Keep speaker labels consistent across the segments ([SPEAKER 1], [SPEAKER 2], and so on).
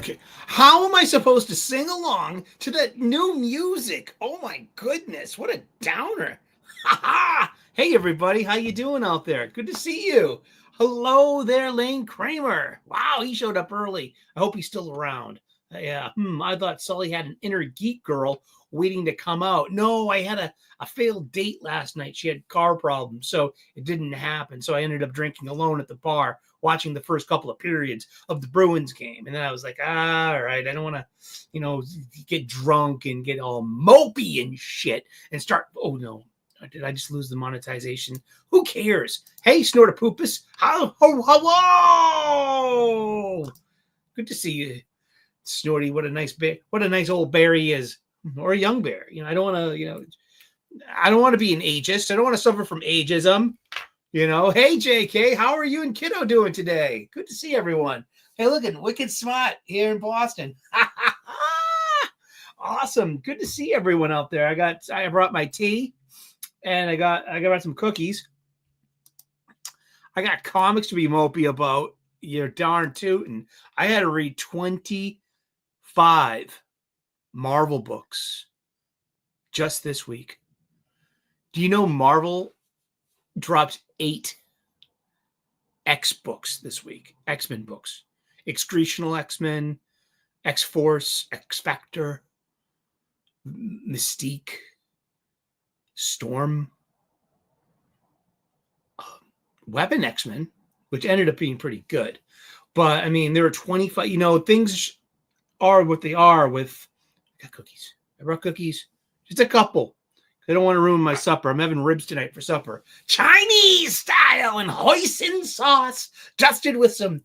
[SPEAKER 1] Okay. How am I supposed to sing along to that new music? Oh my goodness, what a downer. Hey everybody, how you doing out there? Good to see you. Hello there, Lane Kramer. Wow, he showed up early. I hope he's still around. Yeah, I thought Sully had an inner geek girl waiting to come out. No, I had a failed date last night. She had car problems, so it didn't happen. So I ended up drinking alone at the bar, watching the first couple of periods of the Bruins game. And then I was like, all right, I don't want to, get drunk and get all mopey and shit and start, oh no, did I just lose the monetization? Who cares? Hey, Snortapoopus. Hello. Good to see you, Snorty. What a nice bear. What a nice old bear he is. Or a young bear. I don't want to, I don't want to be an ageist. I don't want to suffer from ageism. Hey, JK, how are you and Kiddo doing today? Good to see everyone. Hey, looking wicked smart here in Boston. Awesome. Good to see everyone out there. I brought my tea and I got some cookies. I got comics to be mopey about. You're darn tootin'. I had to read 25 Marvel books just this week. Do you know Marvel dropped 8 X books this week? X-Men books. Excretional X-Men, X-Force, X-Factor, Mystique, Storm, Weapon X-Men, which ended up being pretty good. But, I mean, there were 25, things are what they are with, I got cookies. I brought cookies. Just a couple. I don't want to ruin my supper. I'm having ribs tonight for supper. Chinese style and hoisin sauce, dusted with some,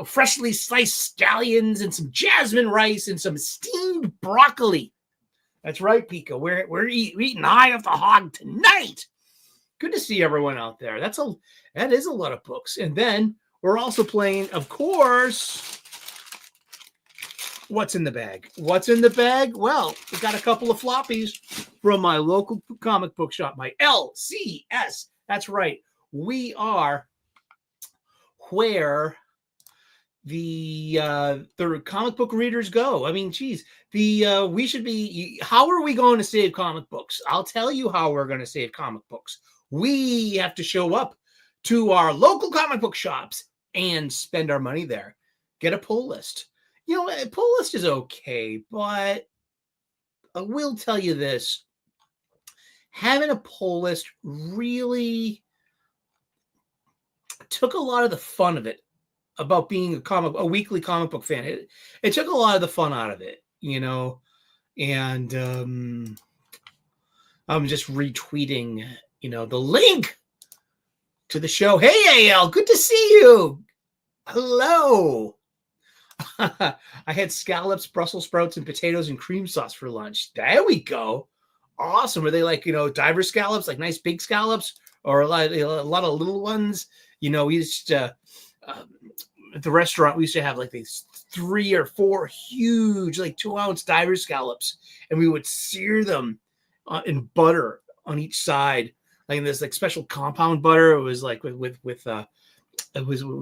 [SPEAKER 1] freshly sliced scallions and some jasmine rice and some steamed broccoli. That's right, Pika. We're eating Eye of the Hog tonight. Good to see everyone out there. That is a lot of books. And then we're also playing, of course, What's in the Bag? What's in the bag? Well, we got a couple of floppies from my local comic book shop, my LCS. That's right. We are where the comic book readers go. I mean, geez, we should be. How are we going to save comic books? I'll tell you how we're going to save comic books. We have to show up to our local comic book shops and spend our money there. Get a pull list. A pull list is okay, but I will tell you this. Having a pull list really took a lot of the fun of it about being a weekly comic book fan. It took a lot of the fun out of it, and I'm just retweeting, the link to the show. Hey, AL, good to see you. Hello. I had scallops, Brussels sprouts, and potatoes and cream sauce for lunch. There we go. Awesome. Are they like, diver scallops, like nice big scallops, or a lot of little ones? We used to, at the restaurant, we used to have like these 3 or 4 huge, like 2-ounce diver scallops, and we would sear them in butter on each side, like in this like special compound butter. It was like we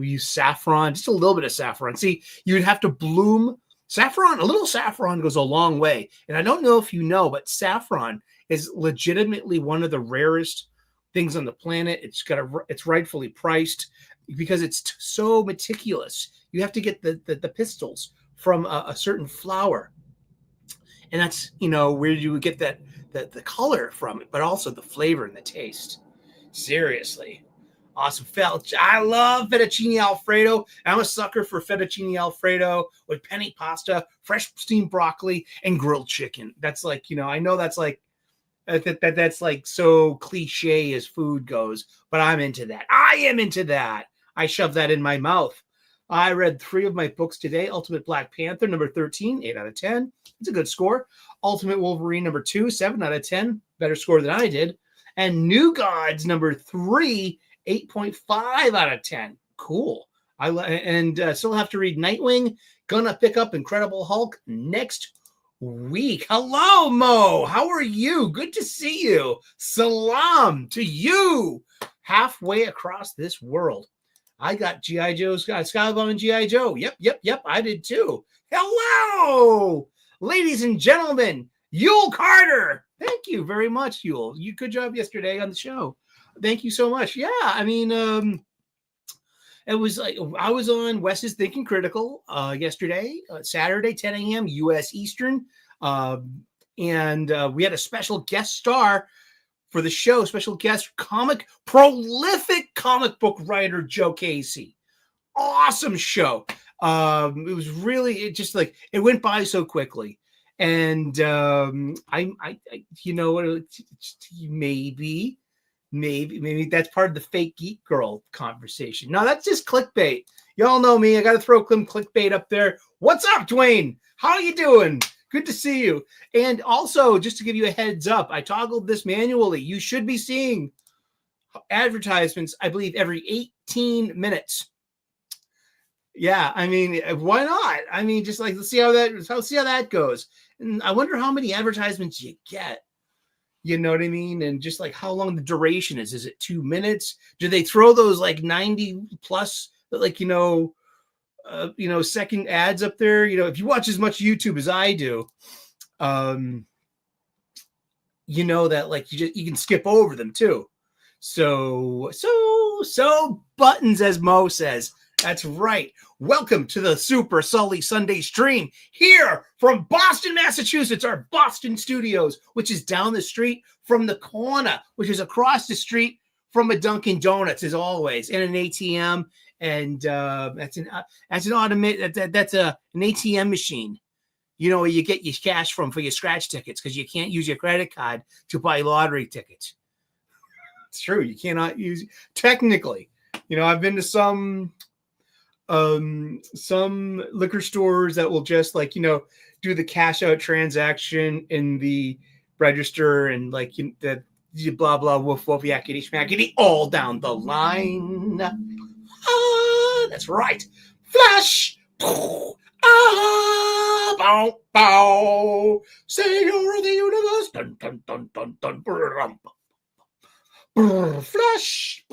[SPEAKER 1] use saffron, just a little bit of saffron. See, you'd have to bloom saffron. A little saffron goes a long way. And I don't know if you know, but saffron is legitimately one of the rarest things on the planet. It's rightfully priced because it's so meticulous. You have to get the pistils from a certain flower. And that's, where you would get the color from it, but also the flavor and the taste. Seriously. Awesome. I love fettuccine Alfredo. I'm a sucker for fettuccine Alfredo with penne pasta, fresh steamed broccoli, and grilled chicken. That's like, I know that's like, that's like so cliche as food goes, but I'm into that. I am into that. I shove that in my mouth. I read 3 of my books today. Ultimate Black Panther, number 13, 8 out of 10. It's a good score. Ultimate Wolverine, number 2, 7 out of 10. Better score than I did. And New Gods, number 3, 8.5 out of 10. Cool. Still have to read Nightwing. Gonna pick up Incredible Hulk next week. Hello, Mo. How are you? Good to see you. Salam to you halfway across this world. I got G.I. Joe's, got Skybomb and G.I. Joe. Yep. I did too. Hello, ladies and gentlemen. Yule Carter. Thank you very much, Yule. You good job yesterday on the show. Thank you so much. Yeah, I mean, it was like I was on Wes's Thinking Critical yesterday, Saturday, 10 a.m. U.S. Eastern, and we had a special guest star for the show. Special guest, prolific comic book writer Joe Casey. Awesome show. It was really it went by so quickly. And I you know what, maybe that's part of the fake geek girl conversation. No, that's just clickbait. Y'all know me. I got to throw clickbait up there. What's up, Dwayne? How you doing? Good to see you. And also, just to give you a heads up, I toggled this manually. You should be seeing advertisements, I believe, every 18 minutes. Yeah, I mean, why not? I mean, just let's see how that goes. And I wonder how many advertisements you get. You know what I mean? And just how long the duration is. Is it 2 minutes? Do they throw those 90 plus, second ads up there? If you watch as much YouTube as I do, you know that you can skip over them too. So buttons, as Mo says. That's right. Welcome to the Super Sully Sunday stream here from Boston, Massachusetts, our Boston studios, which is down the street from the corner, which is across the street from a Dunkin' Donuts, as always, and an ATM. And that's an ATM machine. Where you get your cash from for your scratch tickets because you can't use your credit card to buy lottery tickets. It's true. You cannot use technically. I've been to some liquor stores that will just do the cash out transaction in the register and the blah blah woof woof yakety schmackety all down the line. That's right. Flash. Bow bow. Savior of the universe. Dun dun dun dun dun. Flash.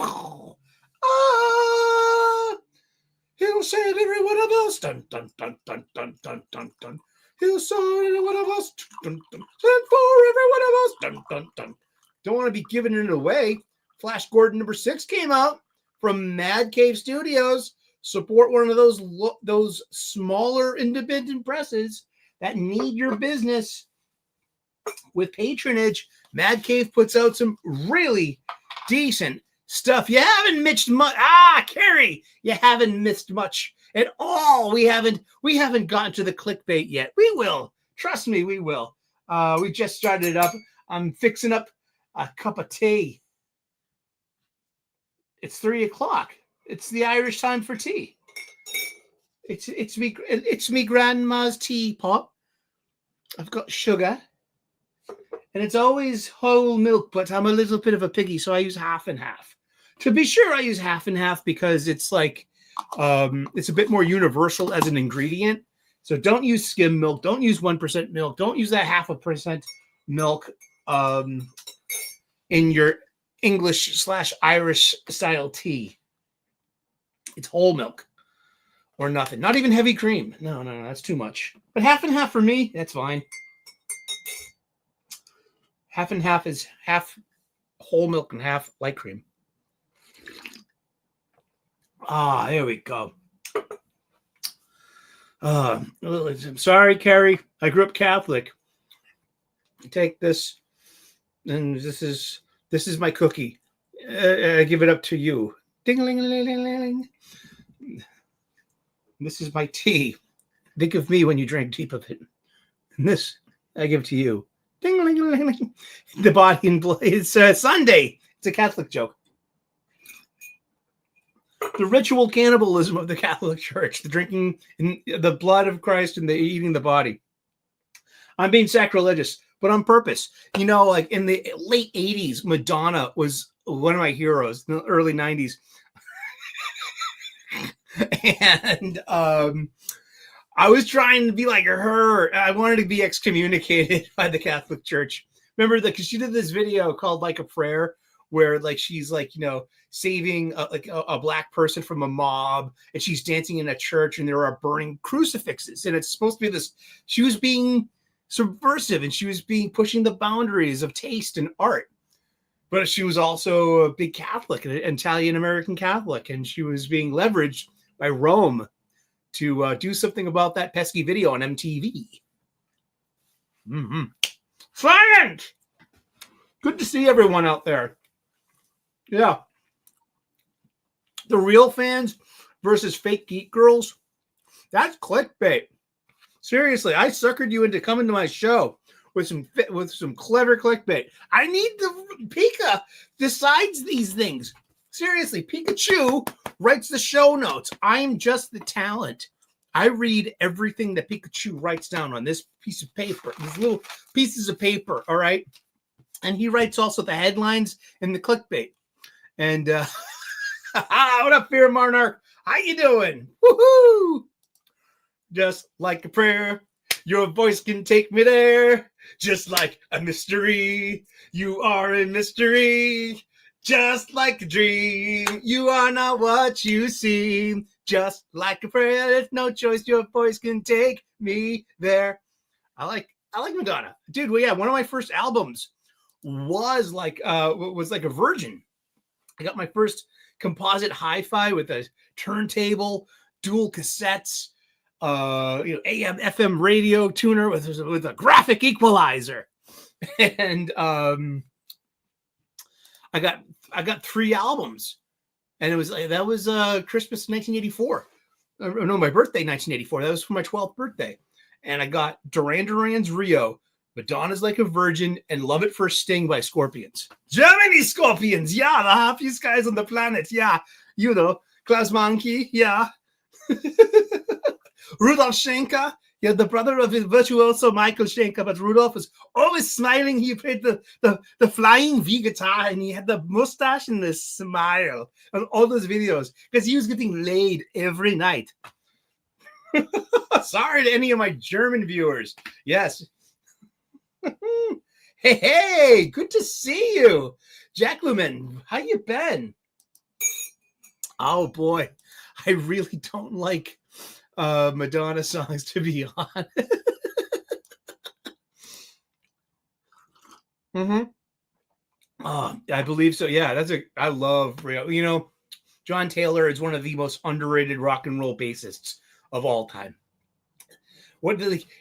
[SPEAKER 1] He'll save every one of us. Dun, dun, dun, dun, dun, dun, dun, dun. He'll save every one of us. Dun, dun, and for every one of us. Dun, dun, dun. Don't want to be giving it away. Flash Gordon #6 came out from Mad Cave Studios. Support one of those smaller independent presses that need your business with patronage. Mad Cave puts out some really decent stuff. You haven't missed much. Carrie, you haven't missed much at all. We haven't gotten to the clickbait yet. We will. Trust me, we will. We just started it up. I'm fixing up a cup of tea. It's 3:00. It's the Irish time for tea. It's me grandma's teapot. I've got sugar. And it's always whole milk, but I'm a little bit of a piggy, so I use half and half. To be sure, I use half and half because it's it's a bit more universal as an ingredient. So don't use skim milk. Don't use 1% milk. Don't use that 0.5% milk in your English/Irish style tea. It's whole milk or nothing. Not even heavy cream. No, that's too much. But half and half for me, that's fine. Half and half is half whole milk and half light cream. There we go. I'm sorry, Carrie. I grew up Catholic. Take this, and this is my cookie. I give it up to you. Ding-a-ling-a-ling-a-ling. This is my tea. Think of me when you drink deep of it. And this I give to you. Ding-a-ling-a-ling-a-ling. The body and blood. It's Sunday. It's a Catholic joke. The ritual cannibalism of the Catholic Church, the drinking the blood of Christ and the eating the body. I'm being sacrilegious, but on purpose. In the late 80s, Madonna was one of my heroes. In the early 90s. And I was trying to be like her. I wanted to be excommunicated by the Catholic Church. Remember because she did this video called Like a Prayer, where she's saving a black person from a mob, and she's dancing in a church, and there are burning crucifixes, and it's supposed to be this. She was being subversive, and she was pushing the boundaries of taste and art. But she was also a big Catholic, an Italian-American Catholic, and she was being leveraged by Rome to do something about that pesky video on MTV. Silent! Good to see everyone out there. Yeah. The real fans versus fake geek girls. That's clickbait. Seriously, I suckered you into coming to my show with some clever clickbait. I need the Pika decides these things. Seriously, Pikachu writes the show notes. I'm just the talent. I read everything that Pikachu writes down on this piece of paper, these little pieces of paper, all right? And he writes also the headlines and the clickbait. And what up, Fear Monarch? How you doing? Woohoo! Just like a prayer, your voice can take me there. Just like a mystery, you are a mystery. Just like a dream, you are not what you seem. Just like a prayer, there's no choice, your voice can take me there. I like Madonna, dude. Well, yeah, one of my first albums was like a Virgin. I got my first composite hi-fi with a turntable, dual cassettes, AM FM radio tuner with a graphic equalizer, and I got 3 albums, and that was Christmas 1984. No, my birthday 1984. That was for my 12th birthday, and I got Duran Duran's Rio, Madonna's Like a Virgin, and Love at First Sting by Scorpions. Germany Scorpions, yeah, the happiest guys on the planet, yeah, you know, Klaus Monkey, yeah. Rudolf Schenker, yeah, the brother of his virtuoso Michael Schenker, but Rudolf was always smiling. He played the flying V guitar, and he had the mustache and the smile on all those videos because he was getting laid every night. Sorry to any of my German viewers. Yes. Hey, good to see you. Jack Lumen, how you been? Oh boy, I really don't like Madonna songs, to be honest. I believe so. Yeah, I love Rio. You know, John Taylor is one of the most underrated rock and roll bassists of all time.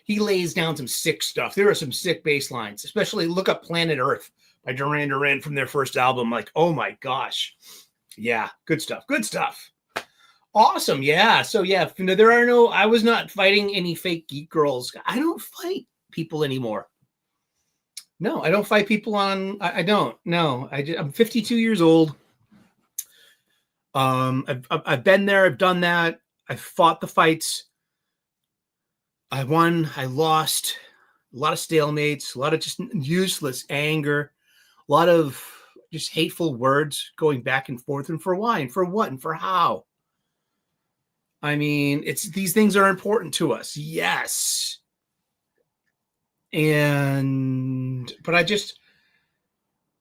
[SPEAKER 1] He lays down some sick stuff. There are some sick bass lines, especially look up Planet Earth by Duran Duran from their first album. Like, oh my gosh. Yeah, good stuff. Good stuff. Awesome. Yeah. So yeah, I was not fighting any fake geek girls. I don't fight people anymore. No, I don't fight people I don't. No, I'm 52 years old. I've been there. I've done that. I've fought the fights. I won. I lost. A lot of stalemates. A lot of just useless anger. A lot of just hateful words going back and forth. And for why? And for what? And for how? I mean, these things are important to us. Yes. But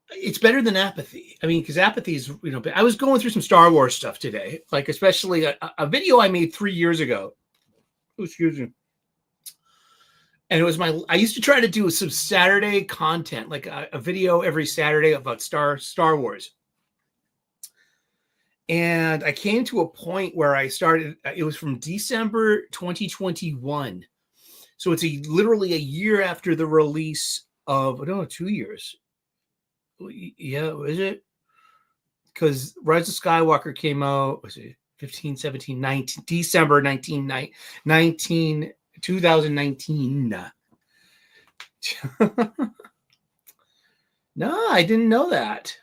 [SPEAKER 1] it's better than apathy. I mean, because apathy is, I was going through some Star Wars stuff today, like especially a video I made 3 years ago. Oh, excuse me. And it was I used to try to do some Saturday content, like a video every Saturday about Star Wars. And I came to a point where I started, it was from December 2021. So it's literally a year after the release of, 2 years. Yeah, is it? Because Rise of Skywalker came out, was it 15, 17, 19, December 2019. No, I didn't know that.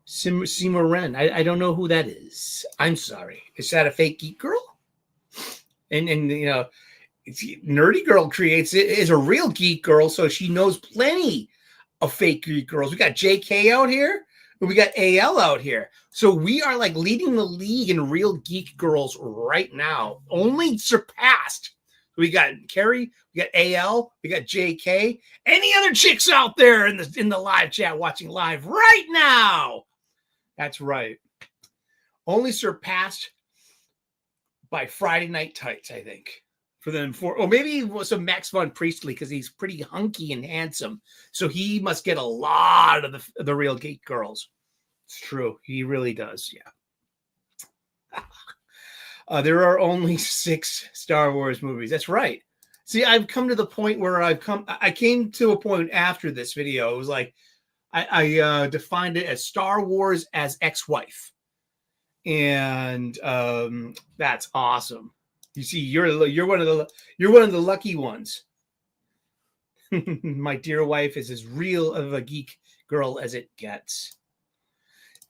[SPEAKER 1] Seymour Wren. I don't know who that is. I'm sorry. Is that a fake geek girl? And Nerdy Girl creates it is a real geek girl, so she knows plenty of fake geek girls. We got JK out here, and we got AL out here. So we are like leading the league in real geek girls right now, only surpassed. We got Carrie, we got AL, we got JK. Any other chicks out there in the live chat watching live right now? That's right. Only surpassed by Friday Night Tights, I think. For them, or maybe it was some Max von Priestley because he's pretty hunky and handsome. So he must get a lot of the real geek girls. It's true. He really does. Yeah. There are only 6 Star Wars movies. That's right. See, I've come to the point where I came to a point after this video. It was like, I defined it as Star Wars as ex-wife. And that's awesome. You see, you're one of the lucky ones. My dear wife is as real of a geek girl as it gets.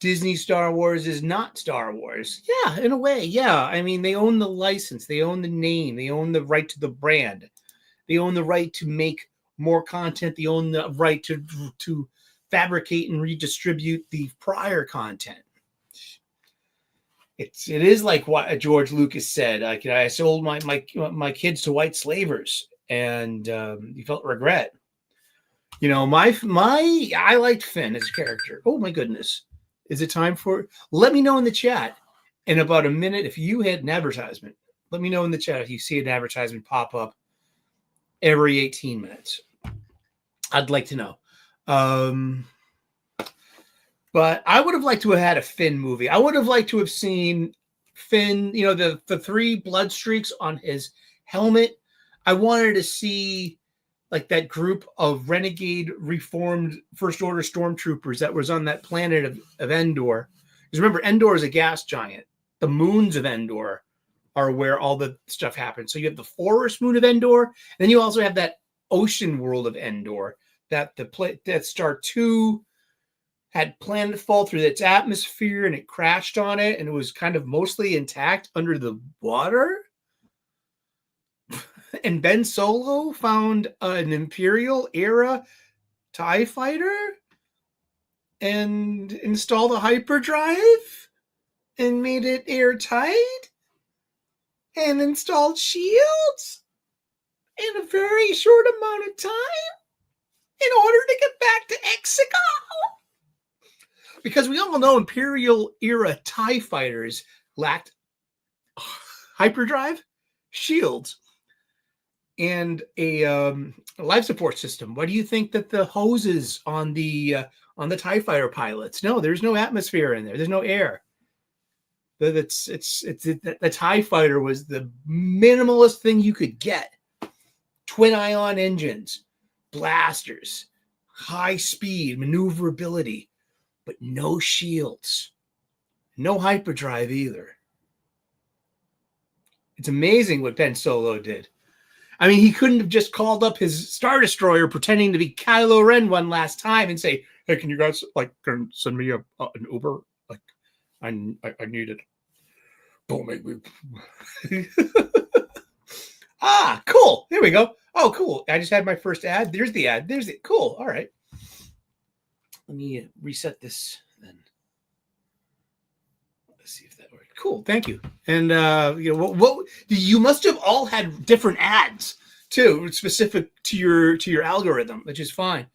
[SPEAKER 1] Disney Star Wars is not Star Wars. Yeah, in a way, yeah. I mean, they own the license, they own the name, they own the right to the brand, they own the right to make more content, they own the right to fabricate and redistribute the prior content. It is like what George Lucas said. I sold my kids to white slavers, and he felt regret. You know, I liked Finn as a character. Oh my goodness, is it time for? Let me know in the chat in about a minute if you had an advertisement. Let me know in the chat if you see an advertisement pop up every 18 minutes. I'd like to know. But I would have liked to have had a Finn movie. I would have liked to have seen Finn, you know, the 3 blood streaks on his helmet. I wanted to see like that group of renegade reformed First Order stormtroopers that was on that planet of Endor. Because remember, Endor is a gas giant. The moons of Endor are where all the stuff happens. So you have the forest moon of Endor, and then you also have that ocean world of Endor that that Star 2 had planetfall through its atmosphere, and it crashed on it, and it was kind of mostly intact under the water. And Ben Solo found an Imperial era TIE fighter and installed a hyperdrive and made it airtight and installed shields in a very short amount of time in order to get back to Exegol. Because we all know Imperial era TIE fighters lacked hyperdrive, shields, and a life support system. Why do you think that the hoses on the TIE fighter pilots? No, there's no atmosphere in there. There's no air. The TIE fighter was the minimalist thing you could get. Twin ion engines, blasters, high speed, maneuverability. But no shields, no hyperdrive either. It's amazing what Ben Solo did. I mean, he couldn't have just called up his Star Destroyer pretending to be Kylo Ren one last time and say, "Hey, can you guys can send me an Uber? Like, I need it. Don't make me." Ah, cool. There we go. Oh, cool. I just had my first ad. There's the ad. There's it. Cool. All right. Let me reset this then. Let's see if that worked. Cool, thank you. And you know what you must have all had different ads too, specific to your algorithm, which is fine.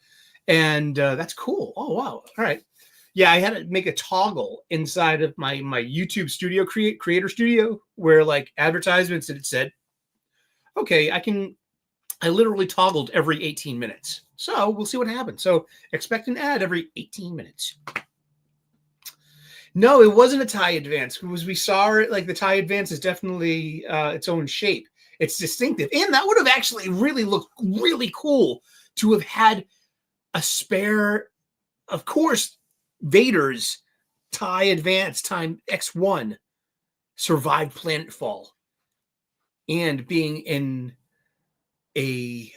[SPEAKER 1] And that's cool. Oh wow. All right. Yeah, I had to make a toggle inside of my YouTube studio creator studio where like advertisements that it said, okay, I literally toggled every 18 minutes. So we'll see what happens. So expect an ad every 18 minutes. No, it wasn't a TIE Advance. Because we saw it, like the TIE Advance is definitely its own shape. It's distinctive. And that would have actually really looked really cool to have had a spare, of course, Vader's TIE Advance time X1 survived planetfall and being in a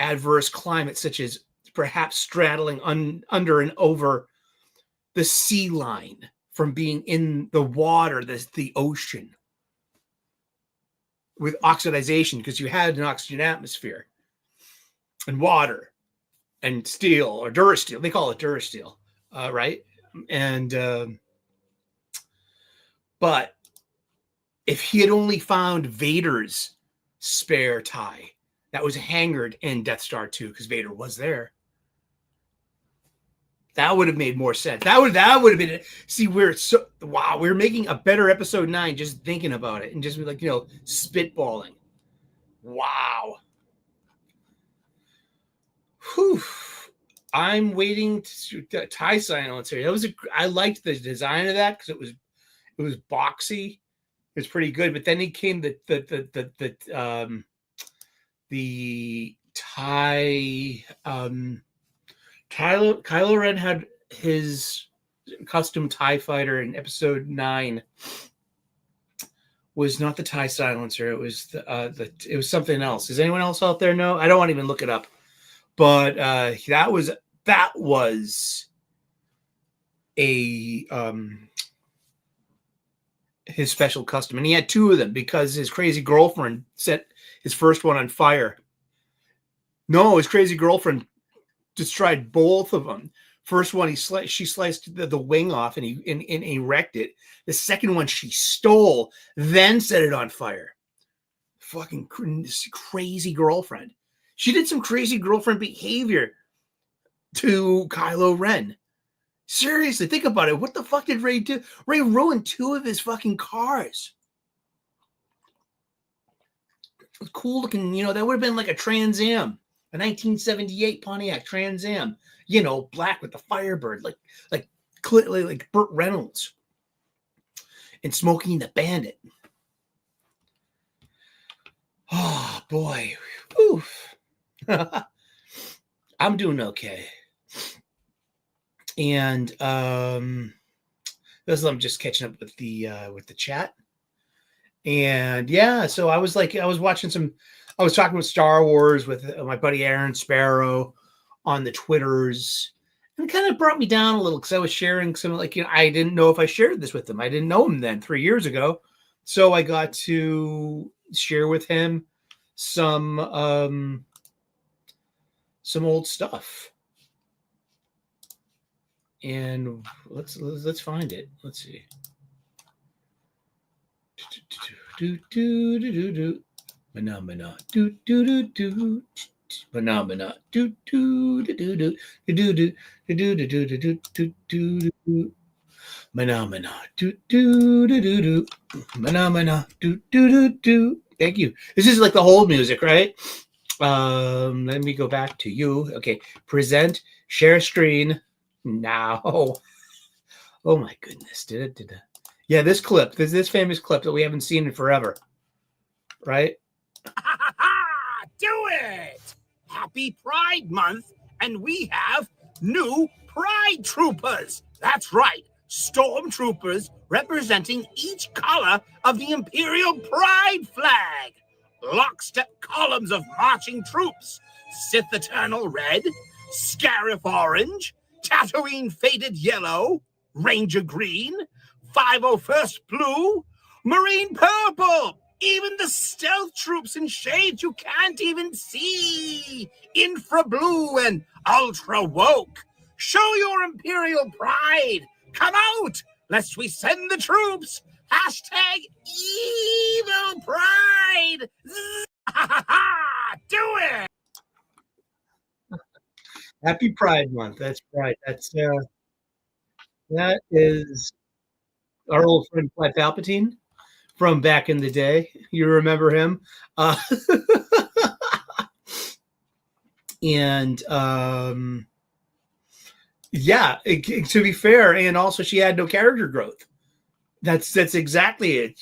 [SPEAKER 1] adverse climate such as perhaps straddling under and over the sea line from being in the water, the ocean with oxidization, because you had an oxygen atmosphere and water and steel or durasteel. They call it durasteel, right? And but if he had only found Vader's spare tie that was hangered in Death Star 2 because Vader was there. That would have made more sense. That would have been it. See, we're making a better episode 9 just thinking about it and just like, spitballing. Wow. Whew. I'm waiting to tie silencer. I liked the design of that because it was boxy. It was pretty good. But then it came the tie. Kylo Ren had his custom TIE fighter in episode 9. Was not the TIE silencer. It was it was something else. Does anyone else out there know? I don't want to even look it up. But that was a his special custom, and he had 2 of them because his crazy girlfriend set his first one on fire. No, his crazy girlfriend destroyed both of them. First one, she sliced the wing off and he wrecked it. The second one she stole, then set it on fire. Fucking crazy girlfriend. She did some crazy girlfriend behavior to Kylo Ren. Seriously, think about it. What the fuck did Rey do? Rey ruined 2 of his fucking cars. It was cool looking, that would have been like a Trans Am. A 1978 Pontiac Trans Am, black with the Firebird, like Burt Reynolds, and Smokey the Bandit. Oh boy, oof. I'm doing okay, and I'm just catching up with the chat, and yeah, so I was watching I was talking with Star Wars with my buddy Aaron Sparrow on the Twitters, and it kind of brought me down a little because I was sharing some, I didn't know if I shared this with him. I didn't know him then 3 years ago. So I got to share with him some old stuff. And let's find it. Let's see. Phenomena. Do do do do. Phenomena. Do do do do do do do do do do do do do do. Phenomena. Do do do do do. Phenomena. Do do do do. Thank you. This is like the whole music, right? Let me go back to you. Okay. Present. Share screen. Now. Oh my goodness. Yeah, this clip. This famous clip that we haven't seen in forever. Right?
[SPEAKER 2] Do it! Happy Pride Month, and we have new Pride Troopers. That's right, stormtroopers representing each color of the Imperial Pride flag. Lockstep columns of marching troops. Sith Eternal red, Scarif orange, Tatooine faded yellow, Ranger green, 501st blue, Marine purple. Even the stealth troops in shades you can't even see. Infra blue and ultra woke. Show your Imperial pride. Come out, lest we send the troops. Hashtag evil pride. Do it.
[SPEAKER 1] Happy Pride Month. That's right. That is our old friend Palpatine from back in the day. You remember him? And yeah, to be fair, and also she had no character growth. That's exactly it.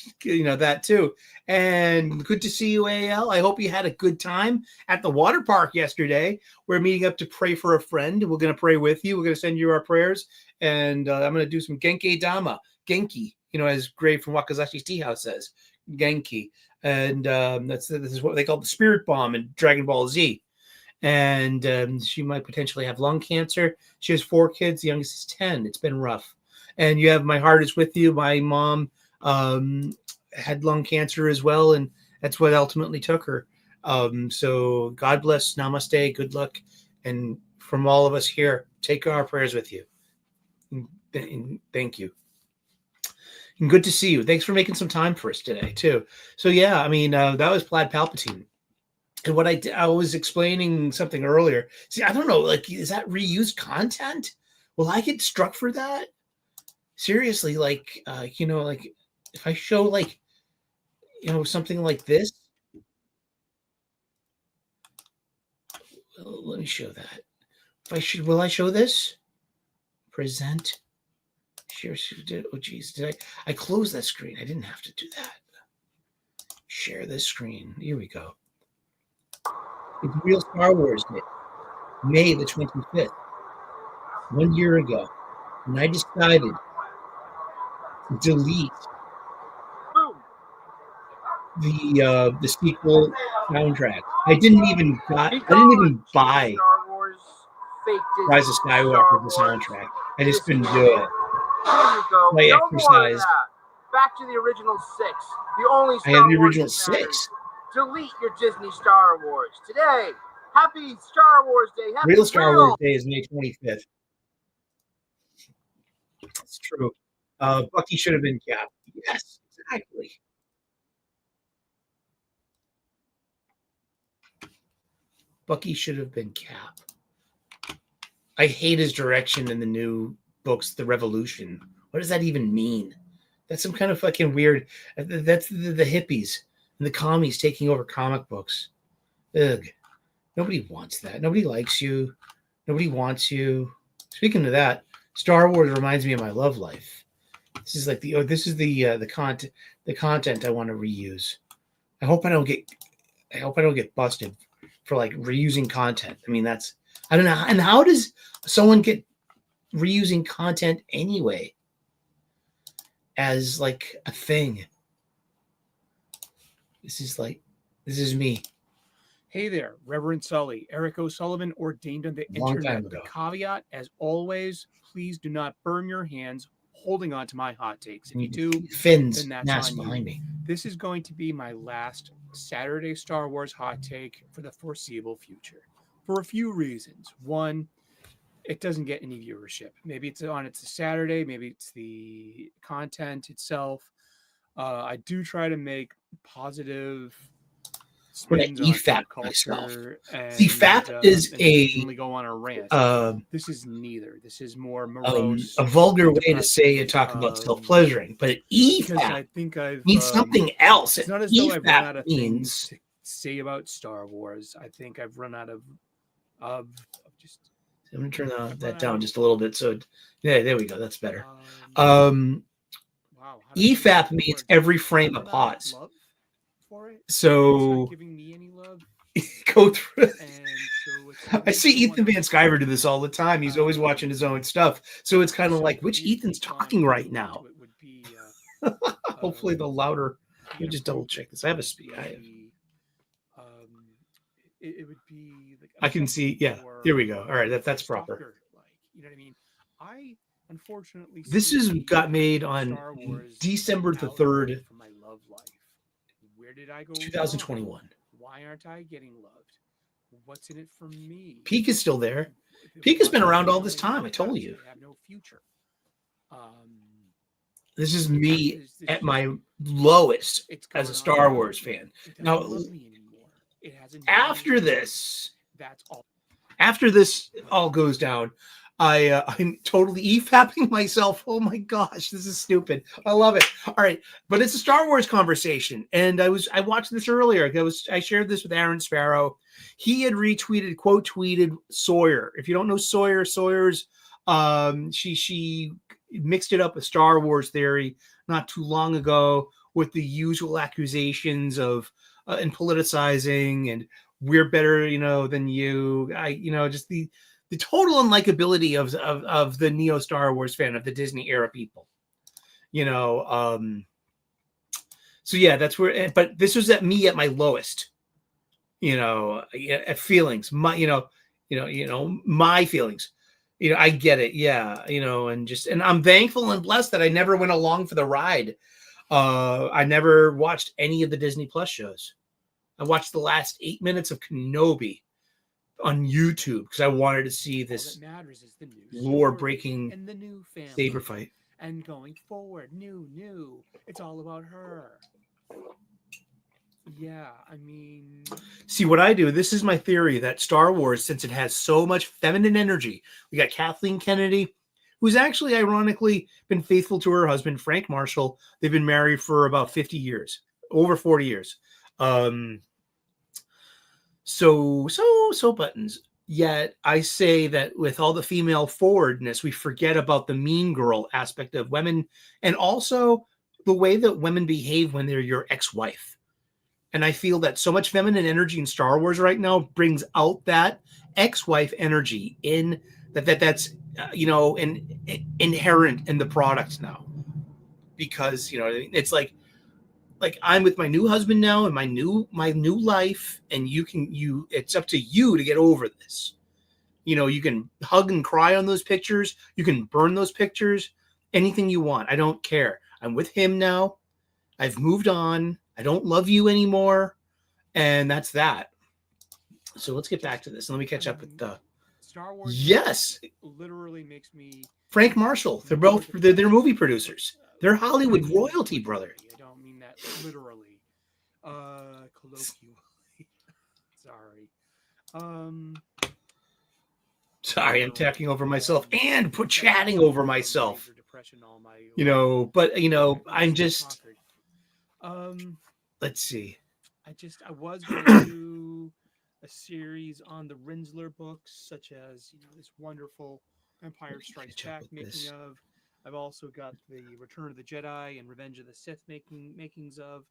[SPEAKER 1] That too. And good to see you, AL. I hope you had a good time at the water park yesterday. We're meeting up to pray for a friend. We're going to pray with you. We're going to send you our prayers. And I'm going to do some Genki Dama. Genki, as Gray from Wakazashi's Tea House says. Genki. And this is what they call the spirit bomb in Dragon Ball Z. And she might potentially have lung cancer. She has 4 kids. The youngest is 10. It's been rough. And you have my heart is with you. My mom had lung cancer as well, and that's what ultimately took her. So God bless, namaste, good luck. And from all of us here, take our prayers with you. And thank you. And good to see you. Thanks for making some time for us today, too. So, yeah, I mean, that was Plaid Palpatine. And what I was explaining something earlier. See, I don't know, like, is that reused content? Will I get struck for that? Seriously, like, you know, like, if I show, like, you know, something like this. Let me show that. Will I show this? Present. Share. Oh, geez. I closed that screen? I didn't have to do that. Share this screen. Here we go. It's Real Star Wars Day, May the 25th, 1 year ago, and I decided to delete the sequel soundtrack. I didn't even buy
[SPEAKER 3] Star Wars, fake
[SPEAKER 1] Rise of Skywalker the soundtrack. I just couldn't do it.
[SPEAKER 3] There you go.
[SPEAKER 1] My
[SPEAKER 3] No
[SPEAKER 1] exercise.
[SPEAKER 3] more of that. Back to the original 6. The only Star
[SPEAKER 1] I have the
[SPEAKER 3] Wars
[SPEAKER 1] original
[SPEAKER 3] that matters.
[SPEAKER 1] 6.
[SPEAKER 3] Delete your Disney Star Wars today. Happy Star Wars Day. Happy
[SPEAKER 1] Real Star Wars Day is May 25th. That's true. Bucky should have been Cap. Yes, exactly. Bucky should have been Cap. I hate his direction in the new books, The Revolution. What does that even mean? That's some kind of fucking weird. That's the hippies and the commies taking over comic books. Ugh. Nobody wants that. Nobody likes you. Nobody wants you. Speaking of that, Star Wars reminds me of my love life. This is like the content I want to reuse. I hope I don't get busted for like reusing content. I mean, I don't know. And how does someone get reusing content anyway as like a thing? This is me.
[SPEAKER 4] Hey there, Reverend Sully. Eric O'Sullivan ordained on the
[SPEAKER 1] Long time
[SPEAKER 4] internet. The
[SPEAKER 1] ago.
[SPEAKER 4] caveat, as always, please do not burn your hands holding on to my hot takes. If you do,
[SPEAKER 1] Finn's
[SPEAKER 4] then that's
[SPEAKER 1] mask
[SPEAKER 4] on you.
[SPEAKER 1] behind me.
[SPEAKER 4] This is going to be my last Saturday Star Wars hot take for the foreseeable future, for a few reasons. One, it doesn't get any viewership. Maybe it's a Saturday, maybe it's the content itself. I do try to make positive spins on
[SPEAKER 1] EFAP
[SPEAKER 4] culture
[SPEAKER 1] myself.
[SPEAKER 4] and,
[SPEAKER 1] EFAP is
[SPEAKER 4] occasionally go on a rant. This is neither. This is more morose,
[SPEAKER 1] a vulgar way to say and talk about self-pleasuring, but
[SPEAKER 4] because I
[SPEAKER 1] EFAP
[SPEAKER 4] think I've
[SPEAKER 1] means something else.
[SPEAKER 4] It's not as though I've run out of
[SPEAKER 1] means
[SPEAKER 4] things to say about Star Wars. I think I've run out of just.
[SPEAKER 1] I'm gonna turn that down just a little bit. So yeah, there we go. That's better.
[SPEAKER 4] Wow,
[SPEAKER 1] EFAP means every frame of pause. So
[SPEAKER 4] giving me any love.
[SPEAKER 1] Go through it.
[SPEAKER 4] So
[SPEAKER 1] I see Ethan Van Sciver do this all the time. He's always watching his own stuff. So it's kind of like, which Ethan's talking right now?
[SPEAKER 4] It would be,
[SPEAKER 1] Hopefully the louder. Let me just double check this. I have a speed.
[SPEAKER 4] It would be like
[SPEAKER 1] I can see. Yeah, here we go. All right, that's proper.
[SPEAKER 4] You know what I mean? I unfortunately
[SPEAKER 1] this got made on December the 3rd,
[SPEAKER 4] for my love life. Where did I go?
[SPEAKER 1] 2021.
[SPEAKER 4] Why aren't I getting loved? What's in it for me?
[SPEAKER 1] Peak is still there. Peak has been around all this time. I told you.
[SPEAKER 4] I have no future.
[SPEAKER 1] This is me at my lowest as a Star Wars fan. Now, after this all goes down, I'm totally EFAPing myself. Oh my gosh, this is stupid. I love it. All right, but it's a Star Wars conversation, and I watched this earlier. I shared this with Aaron Sparrow. He had quote tweeted Sawyer. If you don't know Sawyer's she mixed it up with Star Wars theory not too long ago with the usual accusations of and politicizing and we're better, than you. Just the total unlikability of the neo Star Wars fan, of the Disney era people. So yeah, that's where. But this was at my lowest. At feelings, my my feelings. I get it. Yeah. And I'm thankful and blessed that I never went along for the ride. I never watched any of the Disney Plus shows. I watched the last 8 minutes of Kenobi on YouTube because I wanted to see this lore-breaking saber fight.
[SPEAKER 4] and going forward, new. It's all about her. Yeah, I mean,
[SPEAKER 1] See what I do. This is my theory that Star Wars, since it has so much feminine energy, we got Kathleen Kennedy, who's actually ironically been faithful to her husband, Frank Marshall. They've been married for about 50 years, over 40 years. So buttons. Yet I say that with all the female forwardness, we forget about the mean girl aspect of women, and also the way that women behave when they're your ex-wife. And I feel that so much feminine energy in Star Wars right now brings out that ex-wife energy in that's inherent in the product now, because it's like I'm with my new husband now and my new life, and it's up to you to get over this. You can hug and cry on those pictures, you can burn those pictures, anything you want. I don't care. I'm with him now. I've moved on. I don't love you anymore, and that's that. So let's get back to this and let me catch up with the
[SPEAKER 4] Star Wars.
[SPEAKER 1] Yes,
[SPEAKER 4] literally makes me
[SPEAKER 1] Frank Marshall. They're movie producers. They're Hollywood royalty, brother.
[SPEAKER 4] I don't mean that literally. Colloquially. Sorry.
[SPEAKER 1] Sorry, I'm talking over myself and chatting over myself. But I'm just. Let's see.
[SPEAKER 4] I was going to do a series on the Rinsler books, such as this wonderful Empire Strikes Back making of. I've also got the Return of the Jedi and Revenge of the Sith makings of.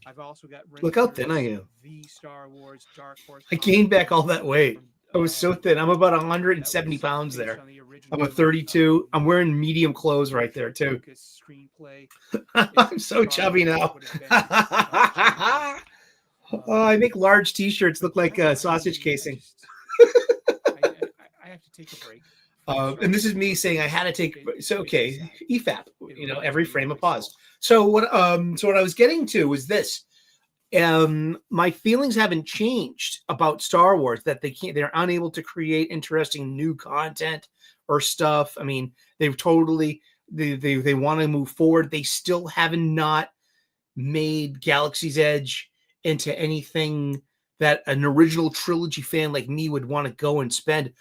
[SPEAKER 4] I've also got
[SPEAKER 1] Look how thin I am.
[SPEAKER 4] The Star Wars Dark Horse.
[SPEAKER 1] I gained back all that weight. I was so thin. I'm about 170 pounds there. I'm a 32. I'm wearing medium clothes right there too. I'm so chubby now. I make large T-shirts look like a sausage casing.
[SPEAKER 4] I have to take a break.
[SPEAKER 1] And this is me saying I had to take. So okay, EFAP. Every frame a pause. So what I was getting to was this. My feelings haven't changed about Star Wars, that they're unable to create interesting new content or stuff. I mean, they want to move forward. They still haven't not made Galaxy's Edge into anything that an original trilogy fan like me would want to go and spend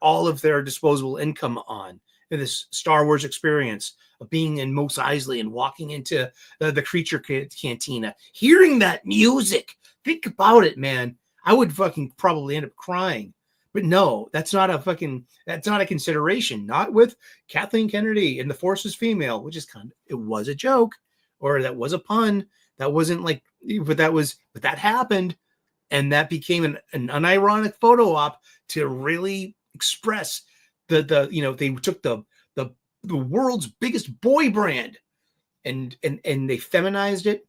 [SPEAKER 1] all of their disposable income on, in this Star Wars experience of being in Mos Eisley and walking into the Creature Cantina, hearing that music. Think about it, man. I would fucking probably end up crying. But no, that's not a consideration. Not with Kathleen Kennedy and the Force is female, which is it was a joke, or that was a pun. That wasn't but that happened, and that became an unironic photo op to really express they took the world's biggest boy brand and they feminized it,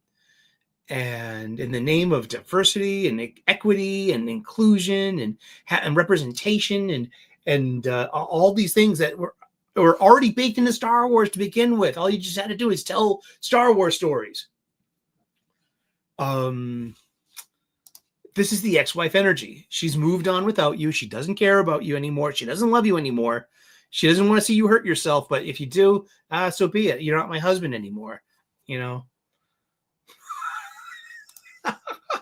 [SPEAKER 1] and in the name of diversity and equity and inclusion and representation and all these things that were already baked into Star Wars to begin with. All you just had to do is tell Star Wars stories. This is the ex-wife energy. She's moved on without you. She doesn't care about you anymore. She doesn't love you anymore. She doesn't want to see you hurt yourself. But if you do, so be it. You're not my husband anymore.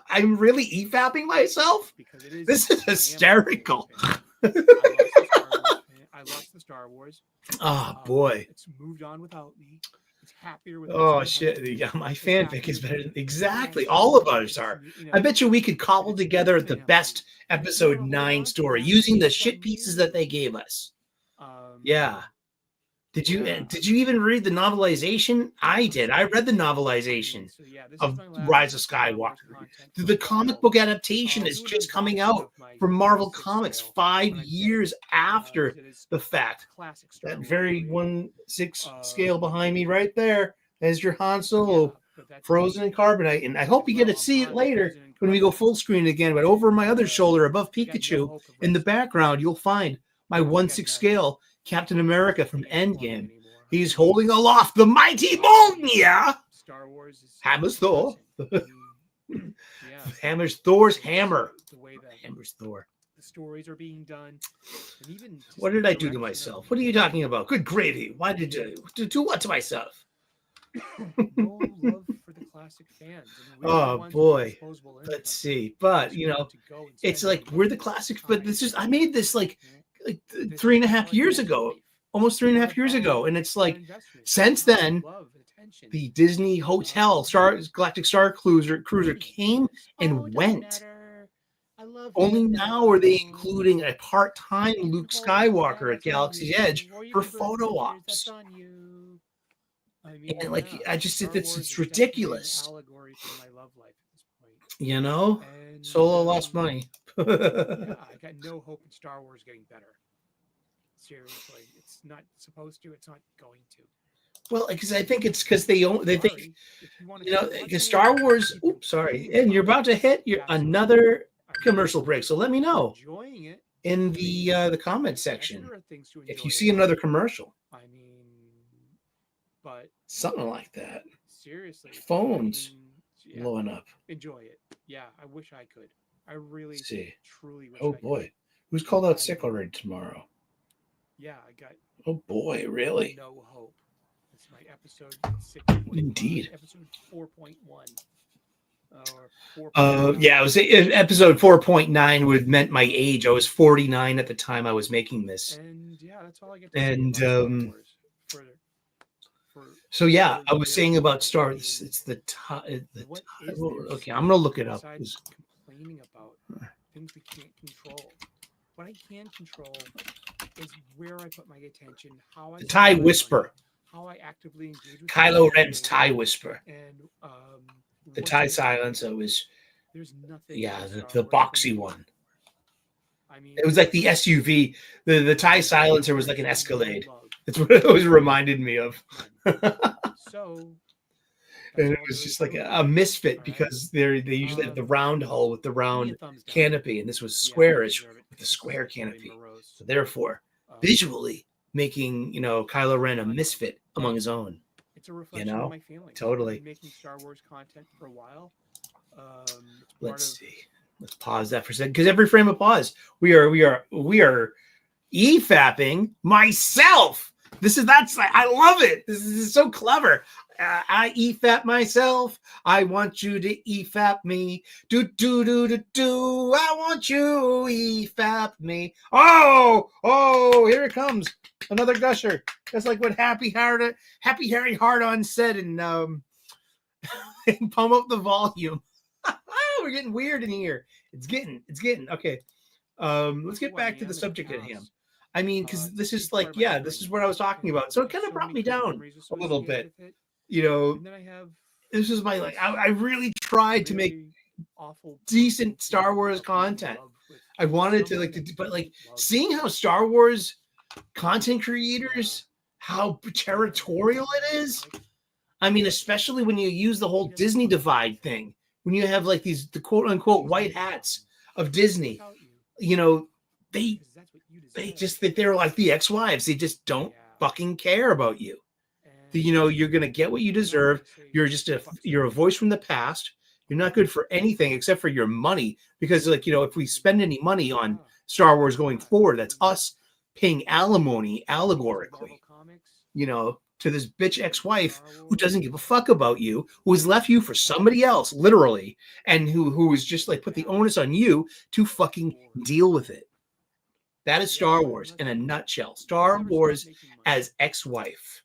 [SPEAKER 1] I'm really EFAPing myself. This is hysterical.
[SPEAKER 4] I lost the Star Wars.
[SPEAKER 1] Oh boy.
[SPEAKER 4] It's moved on without me. It's happier with.
[SPEAKER 1] Oh shit! Yeah, my fanfic is better. Exactly, all of ours are. I bet you we could cobble together the best episode 9 story using the shit pieces that they gave us. Yeah. Did you even read the novelization? I did. I read the novelization of Rise of Skywalker. The comic book adaptation is just coming out from Marvel Comics 5 years after the fact. That very 1/6 scale behind me right there is your Han Solo frozen in carbonite. And I hope you get to see it later when we go full screen again. But over my other shoulder above Pikachu in the background, you'll find my 1/6 scale Captain America from Endgame. He's holding aloft the mighty Mjolnir.
[SPEAKER 4] Star Wars is
[SPEAKER 1] Hammers Thor. Hammers Thor's hammer. Hammers Thor.
[SPEAKER 4] the stories are being done, and even just
[SPEAKER 1] What did
[SPEAKER 4] the
[SPEAKER 1] I do to
[SPEAKER 4] direction
[SPEAKER 1] myself?
[SPEAKER 4] of
[SPEAKER 1] What are you talking about? Good gravy. Why did you do what to myself?
[SPEAKER 4] no love for the classic fans. I mean, we're the
[SPEAKER 1] Oh
[SPEAKER 4] ones with
[SPEAKER 1] boy.
[SPEAKER 4] disposable income.
[SPEAKER 1] Let's see. But
[SPEAKER 4] Just
[SPEAKER 1] you know,
[SPEAKER 4] want to go and
[SPEAKER 1] it's
[SPEAKER 4] spend
[SPEAKER 1] like
[SPEAKER 4] our
[SPEAKER 1] we're the
[SPEAKER 4] money,
[SPEAKER 1] classics.
[SPEAKER 4] time,
[SPEAKER 1] But this is I made this like
[SPEAKER 4] you know, this
[SPEAKER 1] 3.5
[SPEAKER 4] is
[SPEAKER 1] years
[SPEAKER 4] our
[SPEAKER 1] ago,
[SPEAKER 4] life.
[SPEAKER 1] almost
[SPEAKER 4] We
[SPEAKER 1] 3.5
[SPEAKER 4] wanna
[SPEAKER 1] years ago,
[SPEAKER 4] follow
[SPEAKER 1] and it's
[SPEAKER 4] our
[SPEAKER 1] like
[SPEAKER 4] investors,
[SPEAKER 1] since
[SPEAKER 4] time,
[SPEAKER 1] then
[SPEAKER 4] love, and attention.
[SPEAKER 1] the Disney Hotel Galactic Star Cruiser came and
[SPEAKER 4] Oh, it doesn't
[SPEAKER 1] went.
[SPEAKER 4] matter. I love
[SPEAKER 1] Only
[SPEAKER 4] him
[SPEAKER 1] now are they
[SPEAKER 4] now.
[SPEAKER 1] including a part-time
[SPEAKER 4] You can
[SPEAKER 1] Luke
[SPEAKER 4] hold his
[SPEAKER 1] Skywalker
[SPEAKER 4] hand,
[SPEAKER 1] at
[SPEAKER 4] that's on
[SPEAKER 1] Galaxy's
[SPEAKER 4] you.
[SPEAKER 1] Edge
[SPEAKER 4] Or you
[SPEAKER 1] for
[SPEAKER 4] can burn
[SPEAKER 1] photo
[SPEAKER 4] pictures, that's
[SPEAKER 1] ops.
[SPEAKER 4] on you. I mean,
[SPEAKER 1] And like
[SPEAKER 4] yeah,
[SPEAKER 1] I just
[SPEAKER 4] Star
[SPEAKER 1] think
[SPEAKER 4] Wars
[SPEAKER 1] it's
[SPEAKER 4] is definitely an
[SPEAKER 1] ridiculous.
[SPEAKER 4] allegory for my love life at this point.
[SPEAKER 1] You know?
[SPEAKER 4] And
[SPEAKER 1] Solo lost money.
[SPEAKER 4] yeah, I got no hope in Star Wars getting better. Seriously, it's not supposed to. It's not going to.
[SPEAKER 1] Well, because I think it's because they think
[SPEAKER 4] Sorry, if you want to
[SPEAKER 1] you know
[SPEAKER 4] keep watching
[SPEAKER 1] because
[SPEAKER 4] it,
[SPEAKER 1] Star Wars.
[SPEAKER 4] keep
[SPEAKER 1] Oops, sorry,
[SPEAKER 4] complaining
[SPEAKER 1] and you're
[SPEAKER 4] about
[SPEAKER 1] about to hit your
[SPEAKER 4] that's fine.
[SPEAKER 1] another
[SPEAKER 4] I mean,
[SPEAKER 1] commercial break. So let me know
[SPEAKER 4] enjoying it.
[SPEAKER 1] in the comment
[SPEAKER 4] Yes,
[SPEAKER 1] section
[SPEAKER 4] there are things to
[SPEAKER 1] if
[SPEAKER 4] enjoy
[SPEAKER 1] you see
[SPEAKER 4] about
[SPEAKER 1] another
[SPEAKER 4] it.
[SPEAKER 1] commercial,
[SPEAKER 4] I mean, but
[SPEAKER 1] something like that.
[SPEAKER 4] seriously,
[SPEAKER 1] Phones
[SPEAKER 4] I mean, yeah,
[SPEAKER 1] blowing up.
[SPEAKER 4] enjoy it. Yeah, I wish I could. I really,
[SPEAKER 1] Let's see.
[SPEAKER 4] truly wish
[SPEAKER 1] Oh
[SPEAKER 4] I could.
[SPEAKER 1] boy, who's called out
[SPEAKER 4] I-
[SPEAKER 1] sick already tomorrow?
[SPEAKER 4] Yeah, I got
[SPEAKER 1] Oh boy, really?
[SPEAKER 4] no hope. It's my episode 6.
[SPEAKER 1] Indeed.
[SPEAKER 4] Episode 4.1. Or 4.9.
[SPEAKER 1] Yeah, it was episode 4.9 would meant my age. I was 49 at the time I was making this.
[SPEAKER 4] And yeah, that's all I get to
[SPEAKER 1] And,
[SPEAKER 4] say about Star Wars.
[SPEAKER 1] So yeah,
[SPEAKER 4] for
[SPEAKER 1] I was saying
[SPEAKER 4] narrative.
[SPEAKER 1] about Star.
[SPEAKER 4] I mean,
[SPEAKER 1] It's the
[SPEAKER 4] what is
[SPEAKER 1] well,
[SPEAKER 4] there
[SPEAKER 1] okay, I'm gonna look it up.
[SPEAKER 4] besides complaining about things we can't control? What I can control is where I put my attention, how I
[SPEAKER 1] The
[SPEAKER 4] spend
[SPEAKER 1] Tie
[SPEAKER 4] my
[SPEAKER 1] Whisper.
[SPEAKER 4] money, how I actively engage with
[SPEAKER 1] Kylo
[SPEAKER 4] the
[SPEAKER 1] Ren's
[SPEAKER 4] game,
[SPEAKER 1] Tie Whisper.
[SPEAKER 4] and
[SPEAKER 1] The
[SPEAKER 4] what's
[SPEAKER 1] Tie
[SPEAKER 4] in it for me.
[SPEAKER 1] Silencer was
[SPEAKER 4] There's nothing.
[SPEAKER 1] yeah,
[SPEAKER 4] in
[SPEAKER 1] the
[SPEAKER 4] Star Wars for
[SPEAKER 1] boxy
[SPEAKER 4] me.
[SPEAKER 1] one.
[SPEAKER 4] I mean,
[SPEAKER 1] It was like the SUV. The Tie Silencer was like an
[SPEAKER 4] there's no
[SPEAKER 1] Escalade.
[SPEAKER 4] love,
[SPEAKER 1] That's what it always reminded me of.
[SPEAKER 4] none. So that's
[SPEAKER 1] And it
[SPEAKER 4] all
[SPEAKER 1] was
[SPEAKER 4] there
[SPEAKER 1] just
[SPEAKER 4] is
[SPEAKER 1] like
[SPEAKER 4] to it.
[SPEAKER 1] a misfit
[SPEAKER 4] All right.
[SPEAKER 1] because they usually have the round hull with the
[SPEAKER 4] Give me a
[SPEAKER 1] round
[SPEAKER 4] thumbs down.
[SPEAKER 1] canopy, and this was
[SPEAKER 4] Yeah, I
[SPEAKER 1] squarish
[SPEAKER 4] deserve it,
[SPEAKER 1] with the
[SPEAKER 4] 'cause
[SPEAKER 1] square
[SPEAKER 4] this is very
[SPEAKER 1] canopy.
[SPEAKER 4] morose.
[SPEAKER 1] So therefore, visually making Kylo Ren a misfit among his own.
[SPEAKER 4] It's a reflection
[SPEAKER 1] know,
[SPEAKER 4] of my feelings.
[SPEAKER 1] totally.
[SPEAKER 4] I've been making Star Wars content for a while. It's part
[SPEAKER 1] Let's
[SPEAKER 4] of
[SPEAKER 1] see. Let's pause that for a second because every frame of pause, we are e-fapping myself. I love it. This is so clever. I e-fap myself. I want you to e-fap me. Do do do do do. I want you e-fap me. Oh, here it comes. Another gusher. That's like what Happy Harry Hard-On said in Pump Up the Volume. We're getting weird in here. It's getting okay. Let's get back to the subject at hand. I mean, because this is like, yeah, this is what I was talking about. So it kind of brought me down a little bit.
[SPEAKER 4] And then I have
[SPEAKER 1] This is my I really tried to make
[SPEAKER 4] awful
[SPEAKER 1] decent Star Wars content. I wanted to but seeing how Star Wars content creators, how territorial it is. I mean, especially when you use the whole Disney divide thing, when you have like the quote unquote white hats of Disney, they just think they're like the ex-wives. They just don't fucking care about you. You're gonna get what you deserve. You're a voice from the past. You're not good for anything except for your money. Because if we spend any money on Star Wars going forward, that's us paying alimony allegorically, to this bitch ex-wife who doesn't give a fuck about you, who has left you for somebody else, literally, and who is just like put the onus on you to fucking deal with it. That is Star Wars in a nutshell. Star Wars as ex-wife.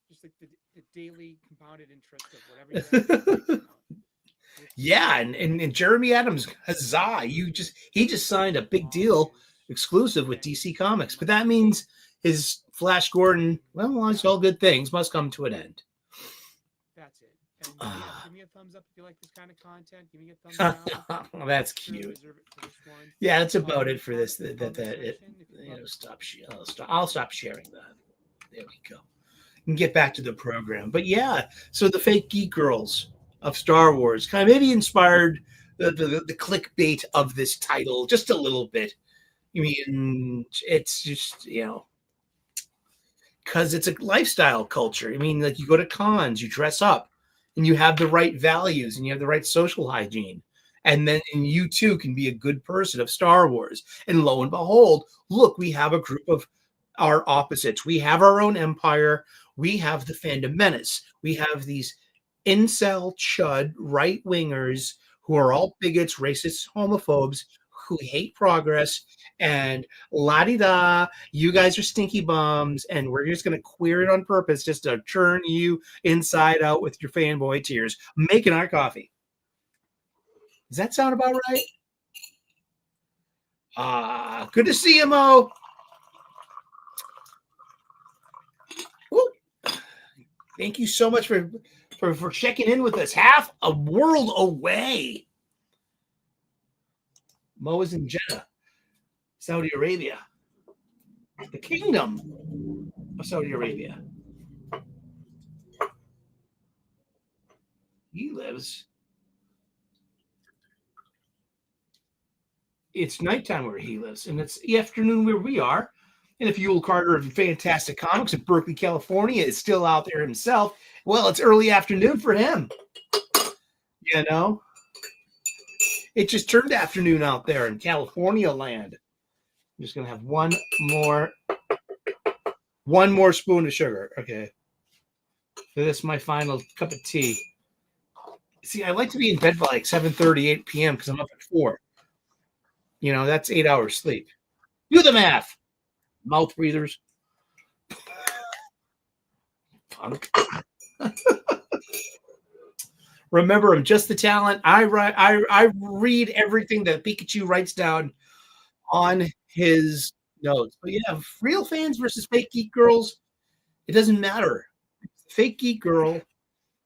[SPEAKER 4] Just like the daily compounded interest of whatever.
[SPEAKER 1] Yeah, and Jeremy Adams, huzzah! He just signed a big deal exclusive with DC Comics, but that means his Flash Gordon, well, it's all good things, must come to an end.
[SPEAKER 4] That's it. And give me a thumbs up if you like this kind of content. Give me a thumbs down.
[SPEAKER 1] That's cute. Yeah, that's about it for this. I'll stop sharing that. There we go. And get back to the program. But yeah, so the fake geek girls of Star Wars kind of maybe inspired the clickbait of this title just a little bit. I mean, it's just, because it's a lifestyle culture. I mean, like you go to cons, you dress up, and you have the right values, and you have the right social hygiene. And then and you too can be a good person of Star Wars. And lo and behold, look, we have a group of our opposites. We have our own empire. We have the fandom menace. We have these incel chud right wingers who are all bigots, racists, homophobes, who hate progress, and la-di-da, you guys are stinky bums, and we're just going to queer it on purpose just to turn you inside out with your fanboy tears, making our coffee. Does that sound about right? Good to see you, Mo. Woo. Thank you so much for checking in with us. Half a world away. Mo is in Jeddah, Saudi Arabia, the kingdom of Saudi Arabia. He lives. It's nighttime where he lives, and it's the afternoon where we are. And if Yule Carter of Fantastic Comics in Berkeley, California is still out there himself, well, it's early afternoon for him. You know? It just turned afternoon out there in California land. I'm just going to have one more spoon of sugar. Okay. So this is my final cup of tea. See, I like to be in bed by like 7:30, 8 p.m. because I'm up at 4. You know, that's 8 hours sleep. Do the math. Mouth breathers. Punk. Remember, I'm just the talent. I read everything that Pikachu writes down on his notes. But yeah, real fans versus fake geek girls, it doesn't matter. Fake geek girl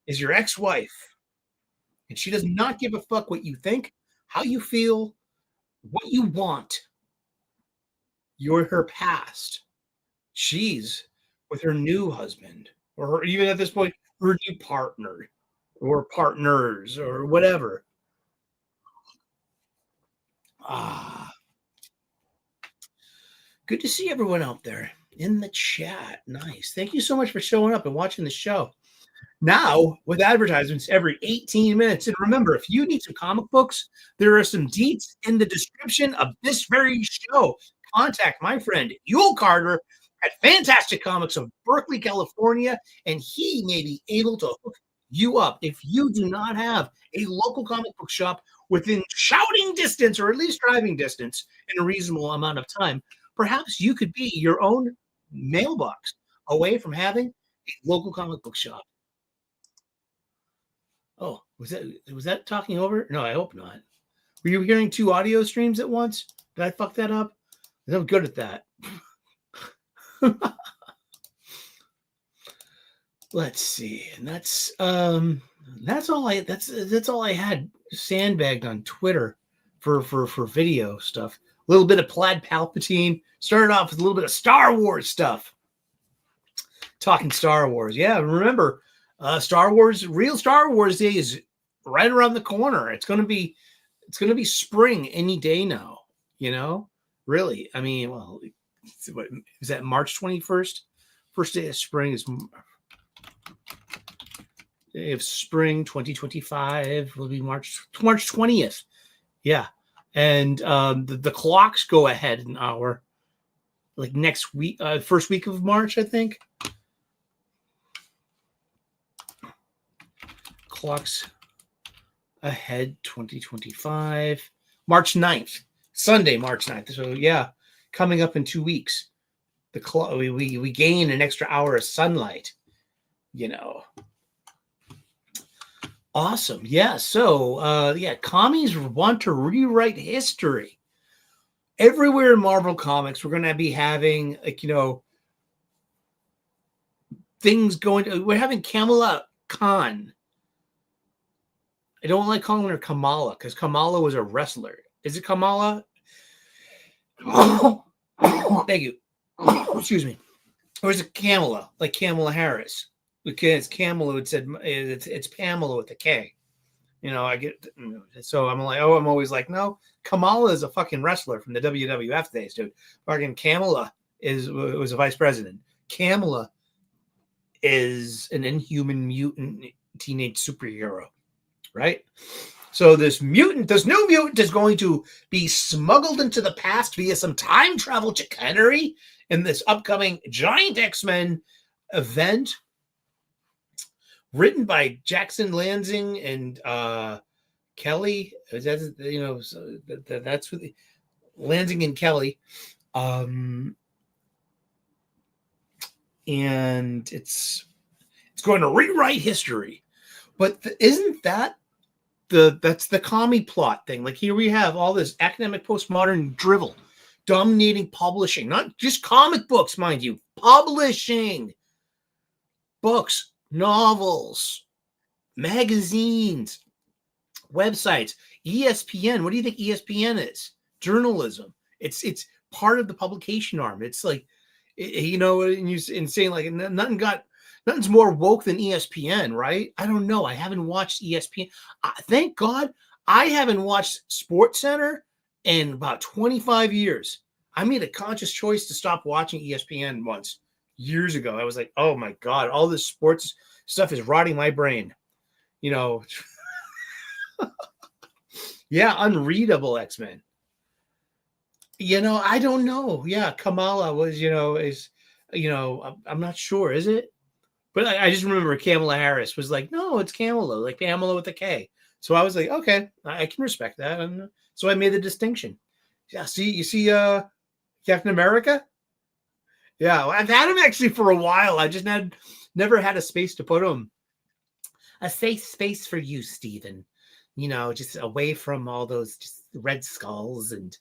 [SPEAKER 1] is your ex-wife, and she does not give a fuck what you think, how you feel, what you want. You're her past. She's with her new husband, or even at this point, her new partner, or partners, or whatever. Good to see everyone out there in the chat. Nice. Thank you so much for showing up and watching the show. Now, with advertisements every 18 minutes. And remember, if you need some comic books, there are some deets in the description of this very show. Contact my friend Yule Carter at Fantastic Comics of Berkeley, California, and he may be able to hook you up. If you do not have a local comic book shop within shouting distance, or at least driving distance in a reasonable amount of time, perhaps you could be your own mailbox away from having a local comic book shop. Oh, was that talking over? No, I hope not. Were you hearing 2 audio streams at once? Did I fuck that up? I'm good at that. Let's see. And that's all I had sandbagged on Twitter for video stuff. A little bit of Plaid Palpatine. Started off with a little bit of Star Wars stuff. Talking Star Wars. Yeah, remember, Star Wars, real Star Wars Day is right around the corner. It's gonna be spring any day now, you know? Really. I mean, well, what is that, March 21st? First day of spring is day of spring 2025 will be March 20th. Yeah. And the clocks go ahead an hour, like next week, first week of March, I think. Clocks ahead 2025, March 9th, Sunday, March 9th. So yeah, coming up in 2 weeks, we gain an extra hour of sunlight, you know. Awesome. Yeah. So yeah, commies want to rewrite history. Everywhere in Marvel Comics, we're going to be having, like, you know, things going. We're having Kamala Khan. I don't like calling her Kamala because Kamala was a wrestler. Is it Kamala? Thank you. Excuse me. Or is it Kamala, like Kamala Harris? Because Kamala would said it's Pamela with a K. You know, I get, so I'm like, I'm always like, no, Kamala is a fucking wrestler from the WWF days, dude. Fucking Kamala was a vice president. Kamala is an inhuman mutant teenage superhero, right? So this new mutant is going to be smuggled into the past via some time travel chicanery in this upcoming giant X-Men event, written by Jackson Lansing and Kelly. That's, you know, so that's what Lansing and Kelly. And it's going to rewrite history. But isn't that that's the commie plot thing? Like, here we have all this academic postmodern drivel dominating publishing, not just comic books, mind you, publishing books, novels, magazines, websites, ESPN. What do you think ESPN is? Journalism. It's part of the publication arm. It's like, you know, and saying like nothing's more woke than ESPN, right? I don't know. I haven't watched ESPN. Thank God I haven't watched SportsCenter in about 25 years. I made a conscious choice to stop watching ESPN once years ago. I was like, oh my God, all this sports stuff is rotting my brain. You know, yeah, unreadable X-Men. You know, I don't know. Yeah, Kamala was, you know, I'm not sure. Is it? But I just remember Kamala Harris was like, no, it's Kamala, like Pamela with a K. So I was like, okay, I can respect that. And so I made the distinction. Yeah, you see Captain America? Yeah, I've had him actually for a while. I just never had a space to put him. A safe space for you, Stephen. You know, just away from all those just red skulls. And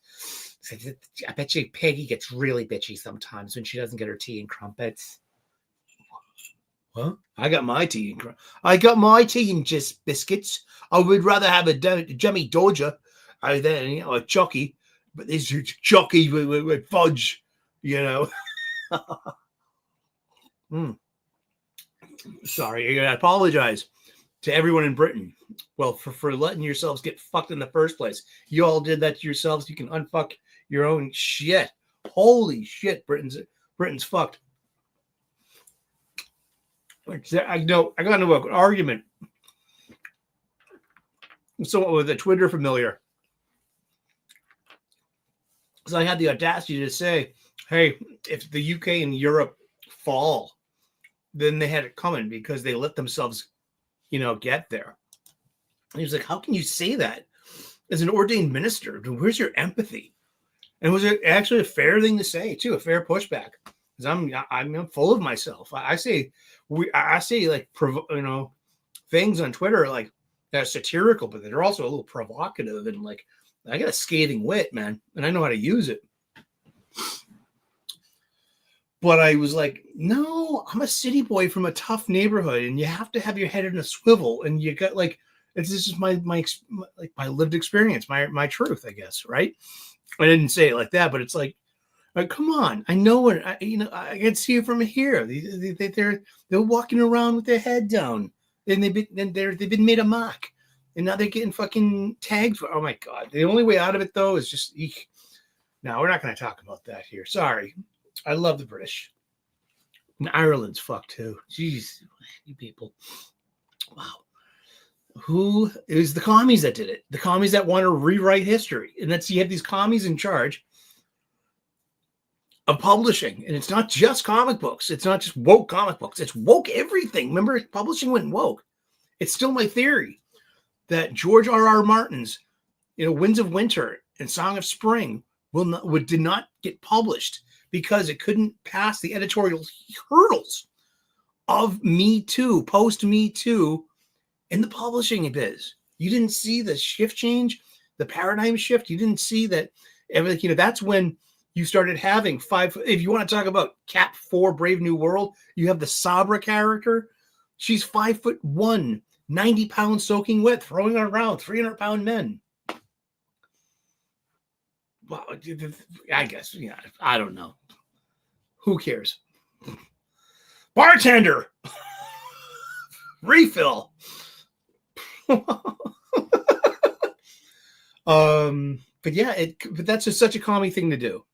[SPEAKER 1] I bet you Peggy gets really bitchy sometimes when she doesn't get her tea and crumpets. Huh? I got my tea and just biscuits. I would rather have a Jemmy Dodger than, you know, a Chucky. But this is Chucky with fudge, you know. Sorry, I apologize to everyone in Britain. Well, for letting yourselves get fucked in the first place. You all did that to yourselves. You can unfuck your own shit. Holy shit, Britain's fucked. I know I got into an argument with someone with a Twitter familiar. So I had the audacity to say, hey, if the UK and Europe fall, then they had it coming because they let themselves, you know, get there. And he was like, how can you say that as an ordained minister? Where's your empathy? And was it actually a fair thing to say, too, a fair pushback? Because I'm full of myself. I say like, you know, things on Twitter like that are satirical, but they're also a little provocative, and like, I got a scathing wit, man, and I know how to use it. But I was like, no, I'm a city boy from a tough neighborhood, and you have to have your head in a swivel, and you got like, this is my lived experience, my truth, I guess, right? I didn't say it like that, but it's like come on, I know what I can see it from here. They're walking around with their head down, and they've been made a mock, and now they're getting fucking tagged for. Oh my God! The only way out of it though is just. No, we're not going to talk about that here. Sorry, I love the British. And Ireland's fucked too. Jeez, you people. Wow. Who is the commies that did it? The commies that want to rewrite history, and you have these commies in charge of publishing, and it's not just comic books. It's not just woke comic books. It's woke everything. Remember, publishing went woke. It's still my theory that George R.R. Martin's, Winds of Winter and Song of Spring did not get published because it couldn't pass the editorial hurdles of Me Too, post Me Too, in the publishing biz. You didn't see the shift change, the paradigm shift. You didn't see that everything. That's when you started having if you want to talk about Cap 4 Brave New World, you have the Sabra character. She's 5'1", 90 pounds soaking wet, throwing around 300-pound men. Well, I guess, I don't know. Who cares? Bartender! Refill! But yeah, but that's just such a common thing to do.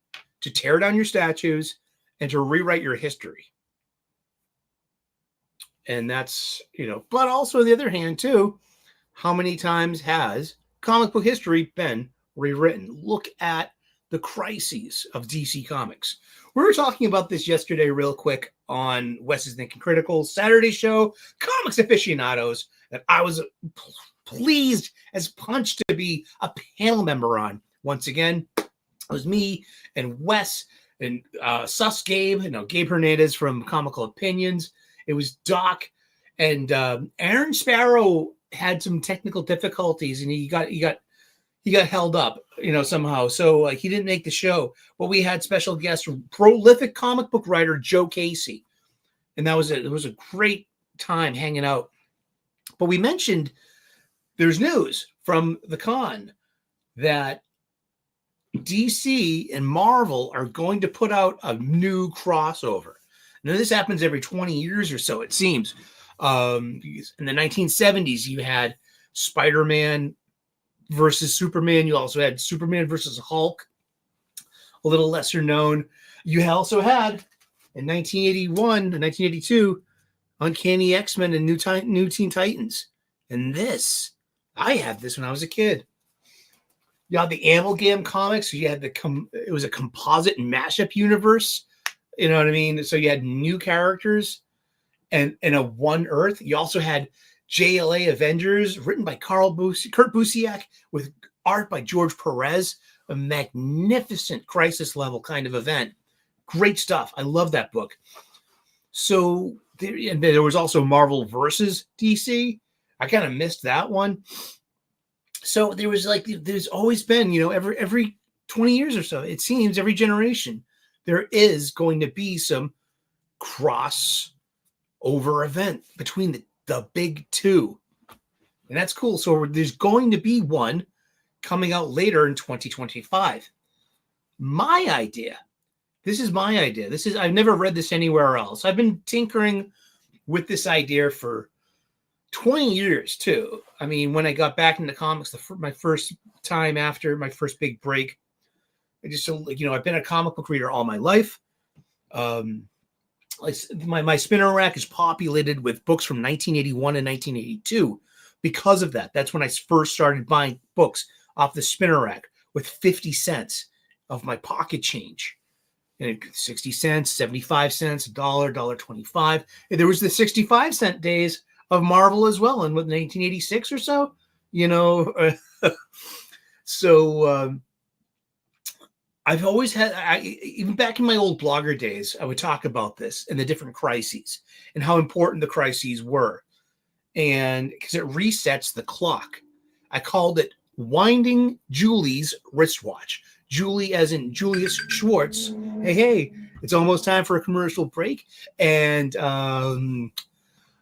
[SPEAKER 1] To tear down your statues and to rewrite your history. And that's, but also on the other hand too, how many times has comic book history been rewritten? Look at the crises of DC Comics. We were talking about this yesterday real quick on Wes's Thinking Critical Saturday show, Comics Aficionados, that I was pleased as punch to be a panel member on. Once again, it was me and Wes and Sus Gabe, Gabe Hernandez from Comical Opinions. It was Doc, and Aaron Sparrow had some technical difficulties, and he got held up, somehow. So he didn't make the show. But we had special guest, prolific comic book writer Joe Casey, and that was it. It was a great time hanging out. But we mentioned there's news from the con that DC and Marvel are going to put out a new crossover. Now, this happens every 20 years or so, it seems. In the 1970s, you had Spider-Man versus Superman. You also had Superman versus Hulk, a little lesser known. You also had, in 1981 and 1982, Uncanny X-Men and New Teen Titans. And this, I had this when I was a kid. You had the Amalgam comics. You had it was a composite mashup universe. You know what I mean? So you had new characters and a one Earth. You also had JLA Avengers, written by Kurt Busiek, with art by George Perez. A magnificent crisis level kind of event. Great stuff. I love that book. So there was also Marvel versus DC. I kind of missed that one. So there's always been, every 20 years or so, it seems, every generation, there is going to be some crossover event between the big two. And that's cool. So there's going to be one coming out later in 2025. My idea. This is my idea. I've never read this anywhere else. I've been tinkering with this idea for 20 years too. I mean, when I got back into comics, my first time after my first big break, I've been a comic book reader all my life. My spinner rack is populated with books from 1981 and 1982. Because of that, that's when I first started buying books off the spinner rack with 50 cents of my pocket change. And 60 cents, 75 cents, $1, $1.25. And there was the 65-cent days of Marvel as well, in 1986 or so, So I've always had, even back in my old blogger days, I would talk about this and the different crises and how important the crises were. And because it resets the clock. I called it Winding Julie's Wristwatch. Julie as in Julius Schwartz. Hey, it's almost time for a commercial break. And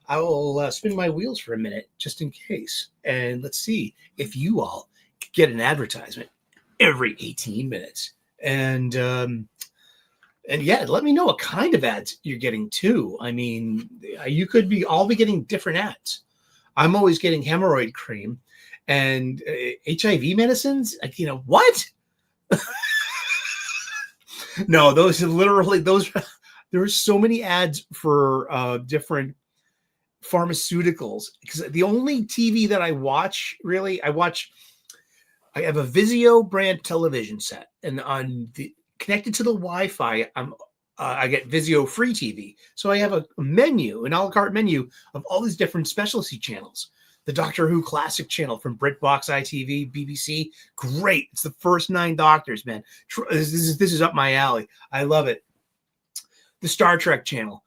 [SPEAKER 1] I will spin my wheels for a minute just in case. And let's see if you all get an advertisement every 18 minutes. And yeah, let me know what kind of ads you're getting too. I mean, you could all be getting different ads. I'm always getting hemorrhoid cream and HIV medicines. What? No, those are literally there are so many ads for different pharmaceuticals, because the only TV that I watch, I have a Vizio brand television set, and connected to the Wi-Fi, I get Vizio free TV. So I have an a la carte menu of all these different specialty channels. The Doctor Who Classic channel from BritBox, ITV, BBC. Great. It's the first 9 Doctors, man. This is up my alley. I love it. The Star Trek channel.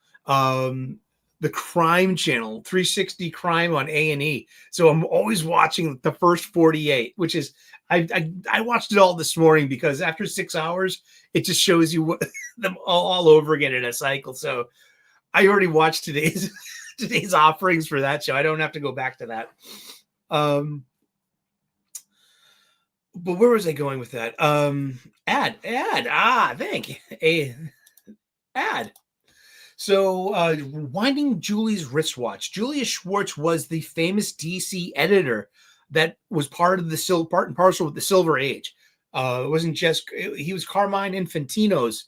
[SPEAKER 1] The Crime channel, 360 Crime on A&E. So I'm always watching the first 48, which is, I watched it all this morning because after 6 hours, it just shows you them all over again in a cycle. So I already watched today's offerings for that show. I don't have to go back to that. But where was I going with that? Ad. Thank you. Ad. So, Winding Julie's Wristwatch. Julia Schwartz was the famous DC editor that was part and parcel with the Silver Age. It wasn't just, he was Carmine Infantino's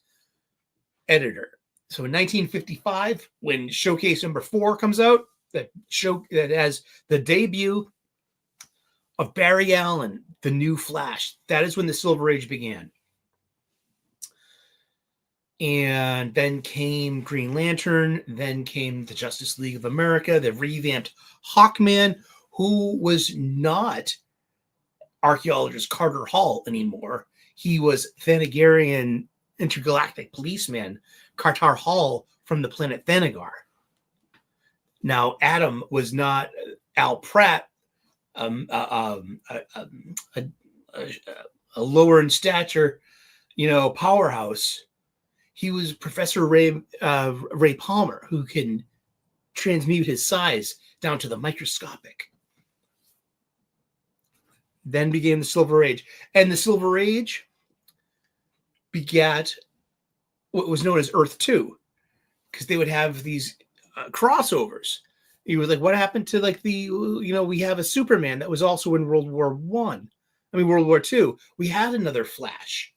[SPEAKER 1] editor. So in 1955, when Showcase number 4 comes out, that has the debut of Barry Allen, the new Flash. That is when the Silver Age began. And then came Green Lantern. Then came the Justice League of America, the revamped Hawkman, who was not archaeologist Carter Hall anymore. He was Thanagarian intergalactic policeman Carter Hall from the planet Thanagar. Now, Adam was not Al Pratt, a lower in stature, powerhouse. He was Professor Ray Palmer, who can transmute his size down to the microscopic. Then began the Silver Age. And the Silver Age begat what was known as Earth 2, because they would have these crossovers. He was like, what happened to we have a Superman that was also in World War II. We had another Flash.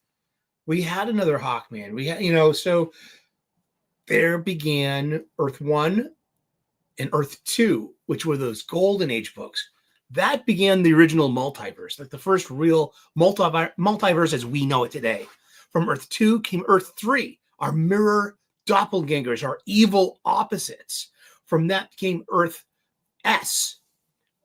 [SPEAKER 1] We had another Hawkman. We had, so there began Earth 1 and Earth 2, which were those Golden Age books. That began the original multiverse, like the first real multiverse as we know it today. From Earth 2 came Earth 3, our mirror doppelgangers, our evil opposites. From that came Earth S,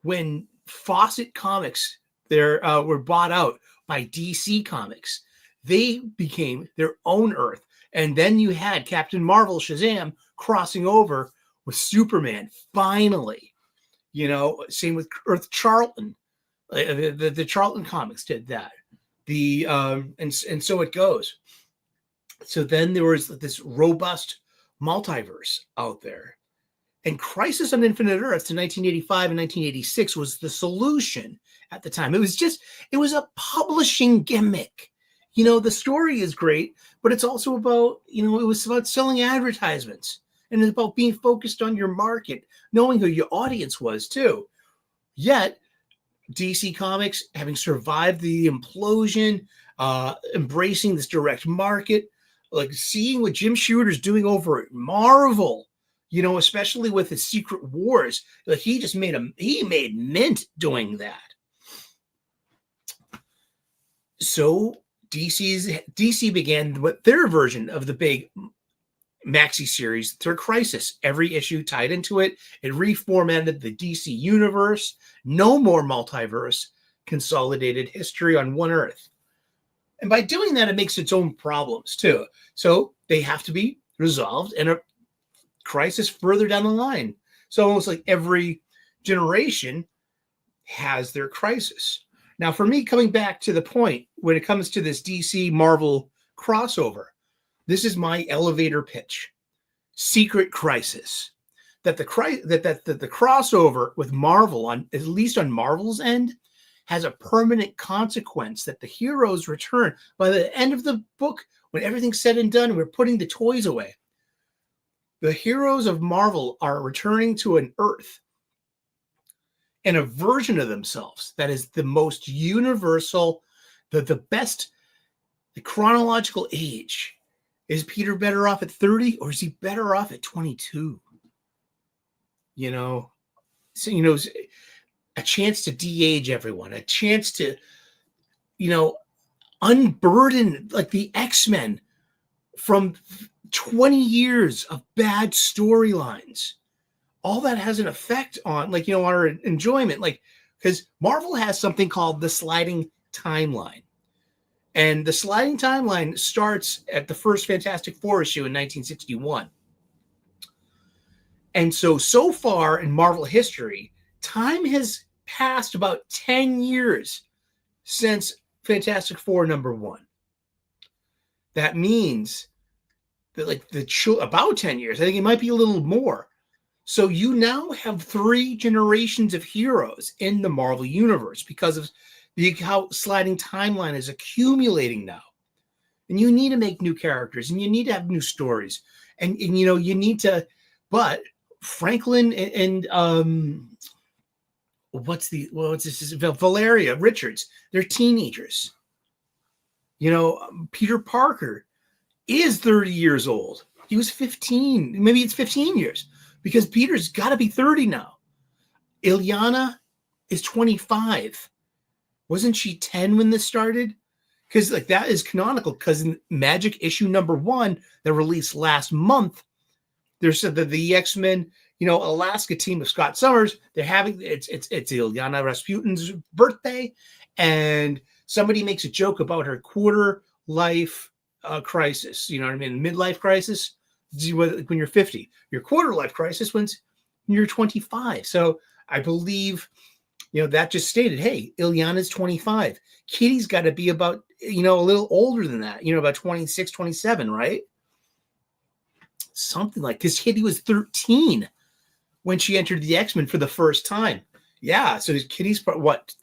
[SPEAKER 1] when Fawcett Comics were bought out by DC Comics. They became their own Earth. And then you had Captain Marvel, Shazam, crossing over with Superman, finally. Same with Earth Charlton. The Charlton Comics did that. And so it goes. So then there was this robust multiverse out there. And Crisis on Infinite Earths in 1985 and 1986 was the solution at the time. It was a publishing gimmick. The story is great, but it's also about, it was about selling advertisements, and it's about being focused on your market, knowing who your audience was too. Yet DC Comics, having survived the implosion, embracing this direct market, like seeing what Jim Shooter's doing over at Marvel, especially with his Secret Wars, like he made mint doing that. So DC began with their version of the big maxi series through Crisis. Every issue tied into it. It reformatted the DC universe. No more multiverse. Consolidated history on one Earth. And by doing that, it makes its own problems too. So they have to be resolved in a crisis further down the line. So almost like every generation has their crisis. Now, for me, coming back to the point when it comes to this DC Marvel crossover, this is my elevator pitch. Secret Crisis. That the crossover with Marvel, at least on Marvel's end, has a permanent consequence, that the heroes return. By the end of the book, when everything's said and done, we're putting the toys away. The heroes of Marvel are returning to an Earth and a version of themselves that is the most universal, the best, the chronological age. Is Peter better off at 30 or is he better off at 22? A chance to de-age everyone, a chance to, unburden like the X-Men from 20 years of bad storylines. All that has an effect on, our enjoyment, because Marvel has something called the sliding timeline. And the sliding timeline starts at the first Fantastic Four issue in 1961. And so far in Marvel history, time has passed about 10 years since Fantastic Four #1. That means that about 10 years, I think it might be a little more. So you now have 3 generations of heroes in the Marvel universe because of how sliding timeline is accumulating now. And you need to make new characters and you need to have new stories. And you need to, but Franklin and Valeria Richards, they're teenagers. Peter Parker is 30 years old. He was 15. Maybe it's 15 years because Peter's got to be 30 now. Ilyana is 25. Wasn't she 10 when this started? Because like that is canonical. Because in Magic issue #1 that released last month, there said that the X-Men, Alaska team of Scott Summers, they're having it's Ilyana Rasputin's birthday, and somebody makes a joke about her quarter life crisis. You know what I mean? Midlife crisis. When you're 50, your quarter life crisis when you're 25. So I believe, that just stated, hey, Ilyana's 25. Kitty's got to be about, a little older than that, about 26, 27, right? Something like, because Kitty was 13 when she entered the X-Men for the first time. Yeah, so Kitty's,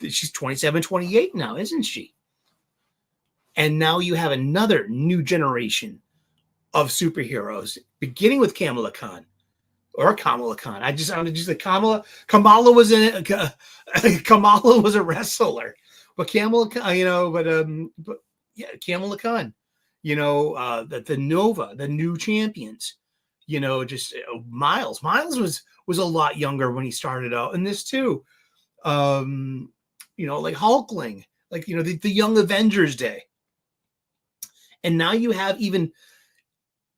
[SPEAKER 1] she's 27, 28 now, isn't she? And now you have another new generation of superheroes, beginning with Kamala Khan. I just like Kamala was in it. Kamala was a wrestler, but Kamala Khan, Kamala Khan, the Nova, the new champions, Miles was a lot younger when he started out in this too. Like Hulkling, like, the Young Avengers Day. And now you have even,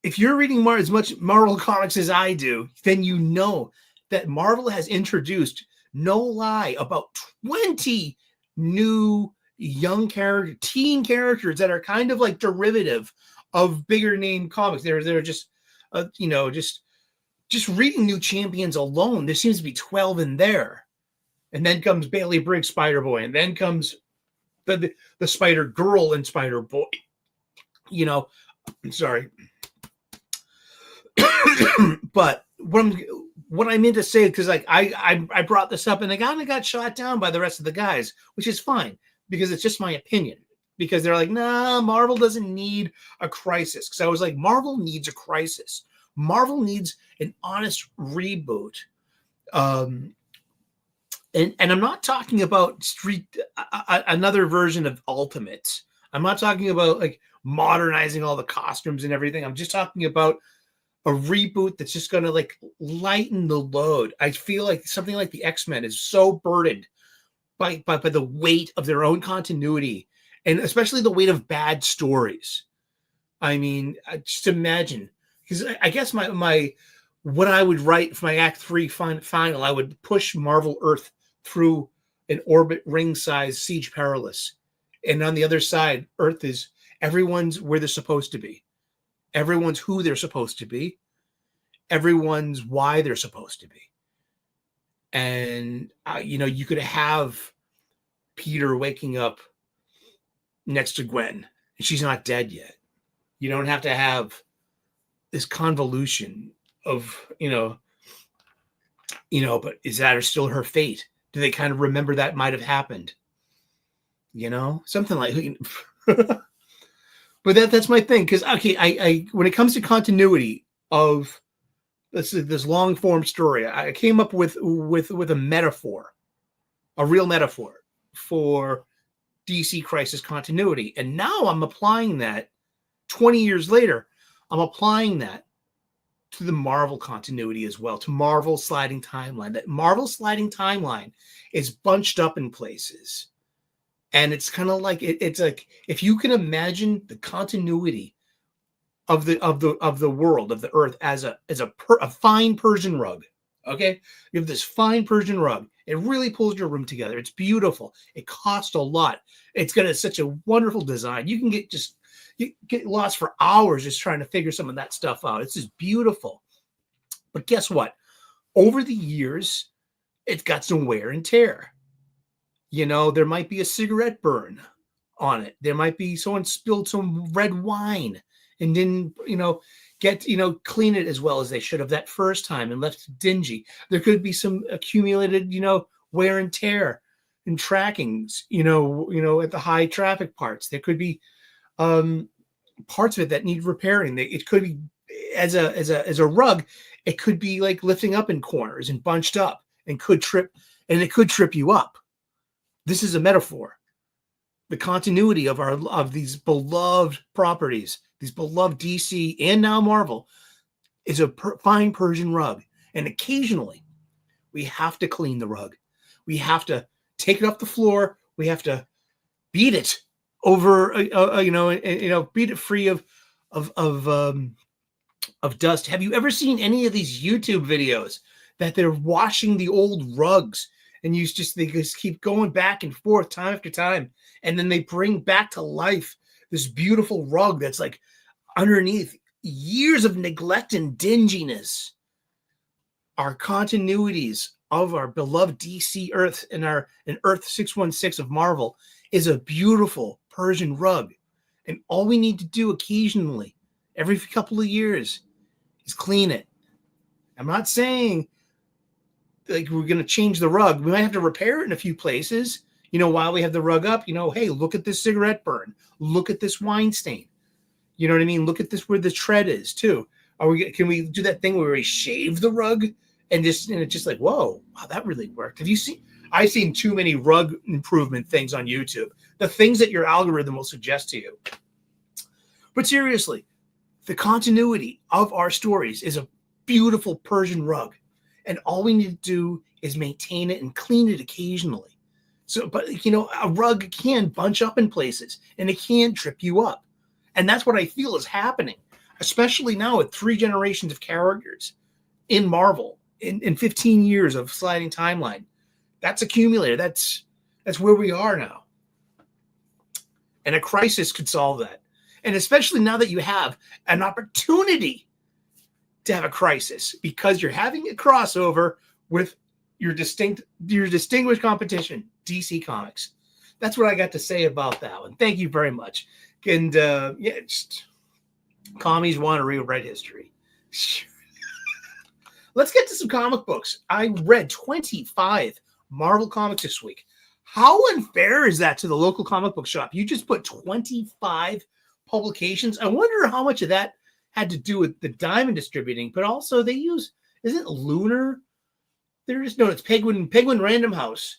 [SPEAKER 1] if you're reading as much Marvel comics as I do, then you know that Marvel has introduced, no lie, about 20 new young teen characters that are kind of like derivative of bigger name comics. They're just, just reading New Champions alone, there seems to be 12 in there. And then comes Bailey Briggs, Spider-Boy, and then comes the Spider-Girl and Spider-Boy. Sorry. But what I meant to say, because like I brought this up and I kind of got shot down by the rest of the guys, which is fine because it's just my opinion. Because they're like, nah, Marvel doesn't need a crisis. Because I was like, Marvel needs a crisis. Marvel needs an honest reboot. And I'm not talking about another version of Ultimates. I'm not talking about like modernizing all the costumes and everything. I'm just talking about a reboot that's just going to like lighten the load. I feel like something like the X-Men is so burdened by the weight of their own continuity, and especially the weight of bad stories. I mean, just imagine, because I guess my what I would write for my Act 3 final, I would push Marvel Earth through an orbit ring-size Siege Perilous. And on the other side, Earth is everyone's where they're supposed to be. Everyone's who they're supposed to be. Everyone's why they're supposed to be. And, you could have Peter waking up next to Gwen, and she's not dead yet. You don't have to have this convolution of, but is that still her fate? Do they kind of remember that might have happened? Something like, but that's my thing. Because, okay, I when it comes to continuity of this long form story, I came up with a metaphor, a real metaphor for DC Crisis continuity. And now I'm applying that 20 years later. I'm applying that to the Marvel continuity as well, to Marvel sliding timeline. That Marvel sliding timeline is bunched up in places. And it's kind of like it's like, if you can imagine the continuity of the world, of the earth as a fine Persian rug. Okay, you have this fine Persian rug. It really pulls your room together. It's beautiful. It costs a lot. It's got such a wonderful design. You can get lost for hours just trying to figure some of that stuff out. It's just beautiful. But guess what? Over the years, it's got some wear and tear. There might be a cigarette burn on it. There might be someone spilled some red wine and didn't, clean it as well as they should have that first time and left it dingy. There could be some accumulated, wear and tear and trackings, at the high traffic parts. There could be parts of it that need repairing. It could be as a rug. It could be like lifting up in corners and bunched up and it could trip you up. This is a metaphor. The continuity of these beloved properties, these beloved DC and now Marvel, is a fine Persian rug. And occasionally, we have to clean the rug. We have to take it off the floor. We have to beat it over, beat it free of dust. Have you ever seen any of these YouTube videos that they're washing the old rugs, and they just keep going back and forth time after time, and then they bring back to life this beautiful rug that's like underneath years of neglect and dinginess? Our continuities of our beloved DC Earth and Earth 616 of Marvel is a beautiful Persian rug. And all we need to do occasionally, every couple of years, is clean it. I'm not saying like we're going to change the rug. We might have to repair it in a few places, while we have the rug up. Hey, look at this cigarette burn. Look at this wine stain. You know what I mean? Look at this where the tread is too. Can we do that thing where we shave the rug and it's just like, whoa, wow, that really worked. I've seen too many rug improvement things on YouTube. The things that your algorithm will suggest to you. But seriously, the continuity of our stories is a beautiful Persian rug. And all we need to do is maintain it and clean it occasionally. But a rug can bunch up in places and it can trip you up. And that's what I feel is happening, especially now with 3 generations of characters in Marvel in 15 years of sliding timeline. That's accumulated. That's where we are now. And a crisis could solve that. And especially now that you have an opportunity to have a crisis because you're having a crossover with your distinguished competition, DC Comics. That's what I got to say about that one. Thank you very much. And Commies want to rewrite history. Let's get to some comic books. I read 25 Marvel comics this week. How unfair is that to the local comic book shop? You just put 25 publications. I wonder how much of that had to do with the Diamond distributing, but also they use, isn't it Lunar? It's Penguin Random House.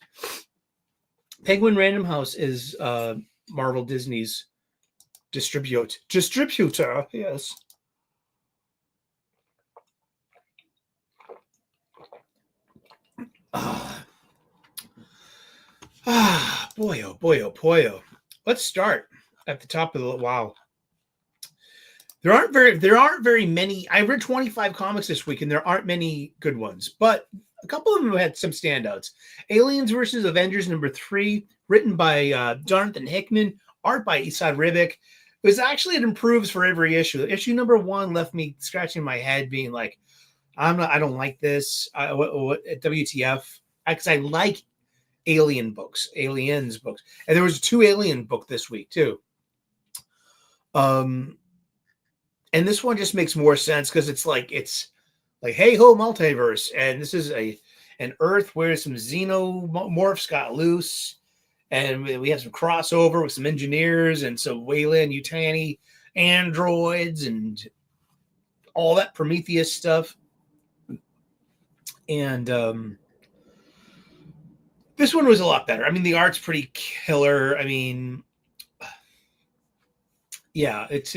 [SPEAKER 1] Penguin Random House is Marvel Disney's distributor, yes. Boy, oh boy, oh boy, oh. Let's start at the top of the wow. There aren't very many. I read 25 comics this week, and there aren't many good ones, but a couple of them had some standouts. Aliens versus Avengers #3, written by Jonathan Hickman, art by Esad Ribic. It improves for every issue. Issue #1 left me scratching my head, being like, I don't like this. What WTF? Because I like aliens books, and there was 2 alien book this week too. And this one just makes more sense because it's like hey ho multiverse, and this is an Earth where some xenomorphs got loose, and we have some crossover with some engineers and some Weyland-Yutani androids and all that Prometheus stuff. And this one was a lot better. I mean, the art's pretty killer. I mean, yeah, it's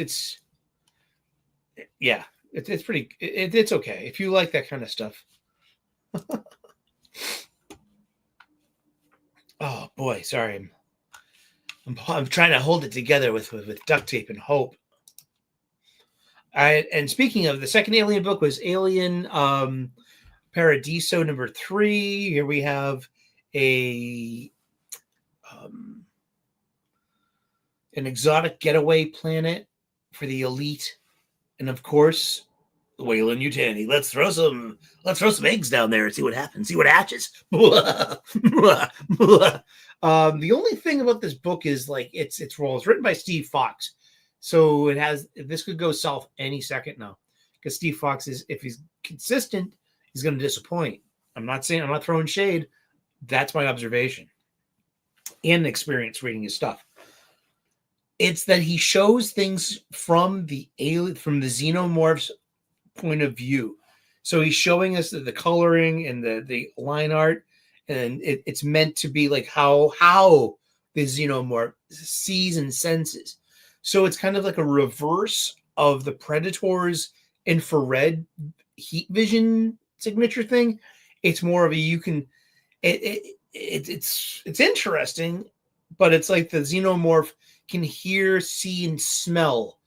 [SPEAKER 1] pretty. It's okay if you like that kind of stuff. Oh boy, sorry. I'm trying to hold it together with duct tape and hope. And speaking of, the second Alien book was Alien Paradiso #3. Here we have an exotic getaway planet for the elite, and of course, Weyland-Yutani. Let's throw some eggs down there and see what happens. See what hatches. The only thing about this book is it's written by Steve Fox, so this could go south any second now, because Steve Fox if he's consistent, he's going to disappoint. I'm not throwing shade. That's my observation and experience reading his stuff. It's that he shows things from the xenomorphs' point of view. So he's showing us the coloring and the line art, and it's meant to be like how the xenomorph sees and senses. So it's kind of like a reverse of the Predator's infrared heat vision signature thing. It's more of it's interesting, but it's like the xenomorph can hear, see, and smell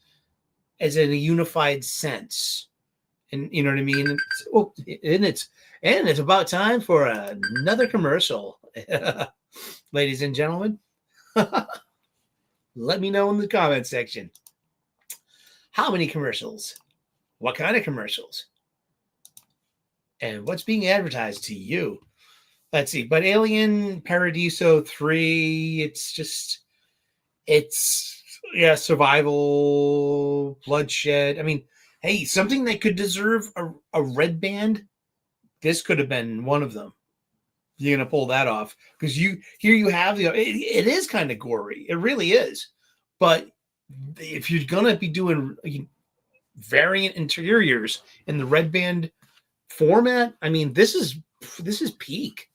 [SPEAKER 1] as in a unified sense. And you know what I mean? And it's about time for another commercial. Ladies and gentlemen, let me know in the comment section. How many commercials? What kind of commercials? And what's being advertised to you? Let's see. But Alien Paradiso 3, it's survival, bloodshed. I mean, hey, something that could deserve a red band. This could have been one of them. You're gonna pull that off because you have it is kind of gory. It really is. But if you're gonna be doing variant interiors in the red band format, I mean, this is peak.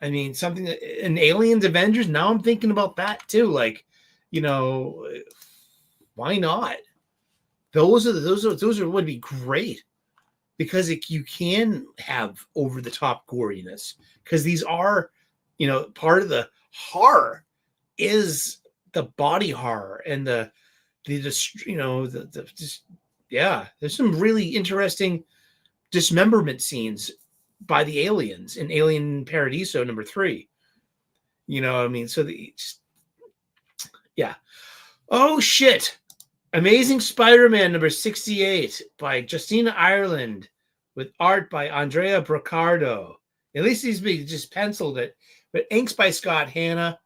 [SPEAKER 1] I mean, something that in Aliens Avengers. Now I'm thinking about that too. Like, why not? Those would be great because you can have over the top goriness because these are, part of the horror is the body horror and there's some really interesting dismemberment scenes by the aliens in Alien Paradiso number 3. Oh shit. Amazing Spider-Man number 68 by Justina Ireland with art by Andrea Braccardo. At least he's just penciled it, but inks by Scott Hanna.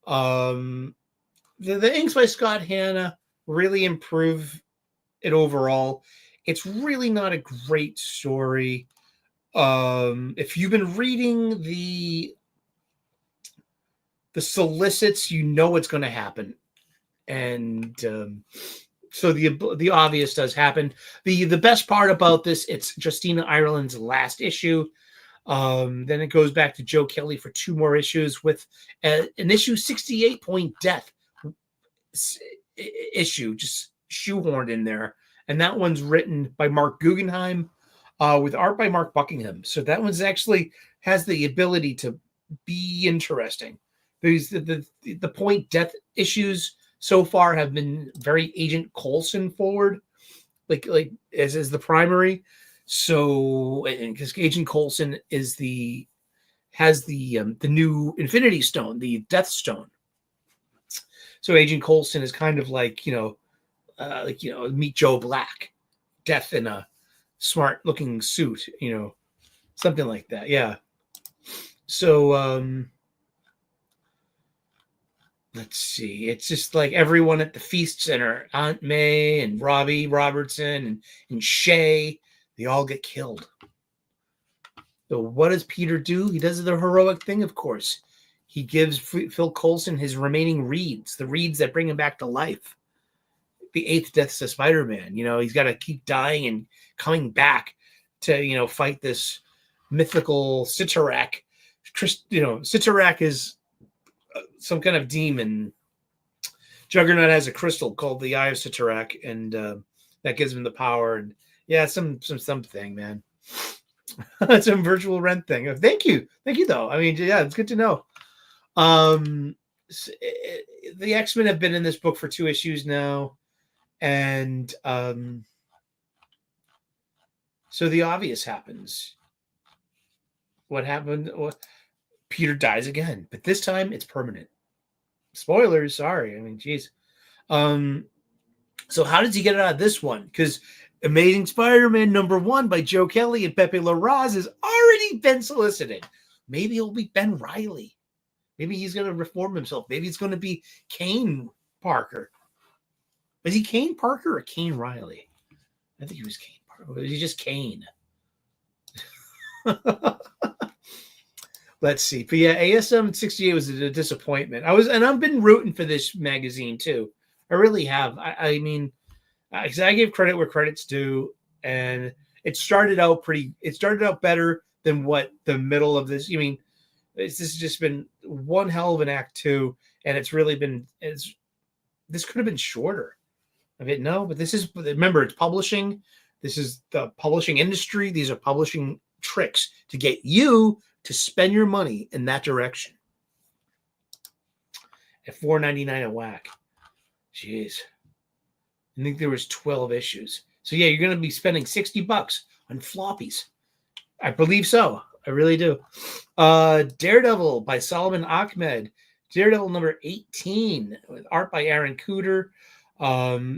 [SPEAKER 1] The inks by Scott Hanna really improve it overall. It's really not a great story. If you've been reading the solicits, you know what's going to happen. And so the obvious does happen. The best part about this, it's Justina Ireland's last issue. Then it goes back to Joe Kelly for 2 more issues with an issue 68 point death issue just shoehorned in there. And that one's written by Mark Guggenheim with art by Mark Buckingham. So that one's actually has the ability to be interesting. The point death issues so far have been very Agent Coulson forward, like as the primary. So because Agent Coulson has the new Infinity Stone, the Death Stone. So Agent Coulson is kind of like meet Joe Black, death in a smart looking suit, something like that. Yeah. So let's see. It's just like everyone at the Feast Center, Aunt May and Robbie Robertson and Shay, they all get killed. So what does Peter do? He does the heroic thing, of course. He gives Phil Coulson his remaining reeds, the reeds that bring him back to life. The 8th deaths of Spider-Man. He's got to keep dying and coming back to, fight this mythical Sitarak. Sitarak is some kind of demon. Juggernaut has a crystal called the Eye of Sitarak, and that gives him the power. And something, man. Some virtual rent thing. Thank you, though. I mean, yeah, it's good to know. The X-Men have been in this book for 2 issues now, and so the obvious happens. What happened? Peter dies again, but this time it's permanent. Spoilers, sorry. I mean, geez. So how does he get out of this one? Because Amazing Spider-Man number 1 by Joe Kelly and Pepe Larraz has already been solicited. Maybe it'll be Ben Reilly. Maybe he's going to reform himself. Maybe it's going to be Kane Parker. Is he Kane Parker or Kane Riley? I think he was Kane Parker. Or is he just Kane? Let's see. But yeah, ASM 68 was a disappointment. I've been rooting for this magazine too. I really have. I mean, because I give credit where credit's due, and it started out better than what the middle of this. I mean, this has just been one hell of an act 2, and it's really been. This could have been shorter. I mean, no, but this is. Remember, it's publishing. This is the publishing industry. These are publishing tricks to get you to spend your money in that direction. at $4.99 a whack. Jeez. I think there was 12 issues. So yeah, you're going to be spending $60 on floppies. I believe so. I really do. Daredevil by Solomon Ahmed. Daredevil number 18 with art by Aaron Cooter.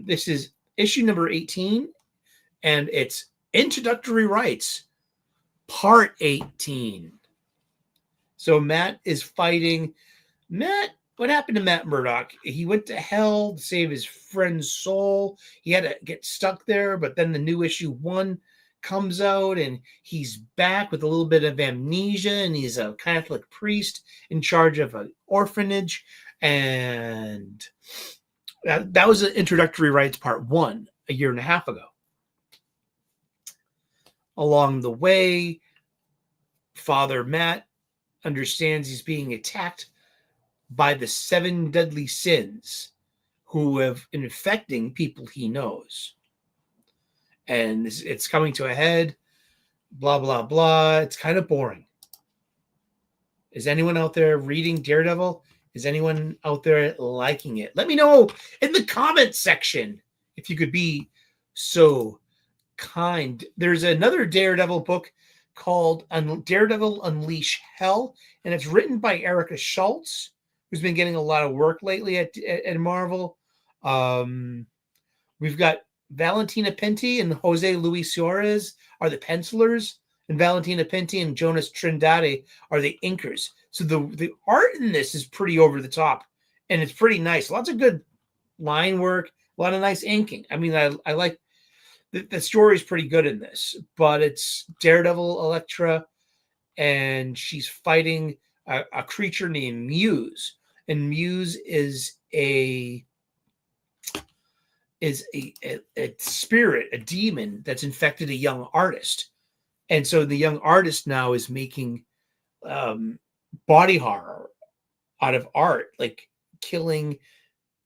[SPEAKER 1] This is issue number 18, and it's Introductory Rights, part 18. So Matt is fighting. What happened to Matt Murdock? He went to hell to save his friend's soul. He had to get stuck there, but then the new issue 1 comes out, and he's back with a little bit of amnesia, and he's a Catholic priest in charge of an orphanage. And that was an Introductory Rights part 1 a year and a half ago. Along the way, Father Matt understands he's being attacked by the 7 deadly sins who have been infecting people he knows. And it's coming to a head, blah, blah, blah. It's kind of boring. Is anyone out there reading Daredevil? Is anyone out there liking it? Let me know in the comments section if you could be so kind. There's another Daredevil book called Daredevil Unleash Hell, and it's written by Erica Schultz, who's been getting a lot of work lately at Marvel. We've got Valentina Pinti and Jose Luis Suarez are the pencilers, and Valentina Pinti and Jonas Trindade are the inkers. So the art in this is pretty over the top, and it's pretty nice. Lots of good line work, a lot of nice inking. I mean, I like the story is pretty good in this, but it's Daredevil Elektra, and she's fighting a creature named Muse, and Muse is a spirit, a demon that's infected a young artist. And so the young artist now is making body horror out of art, like killing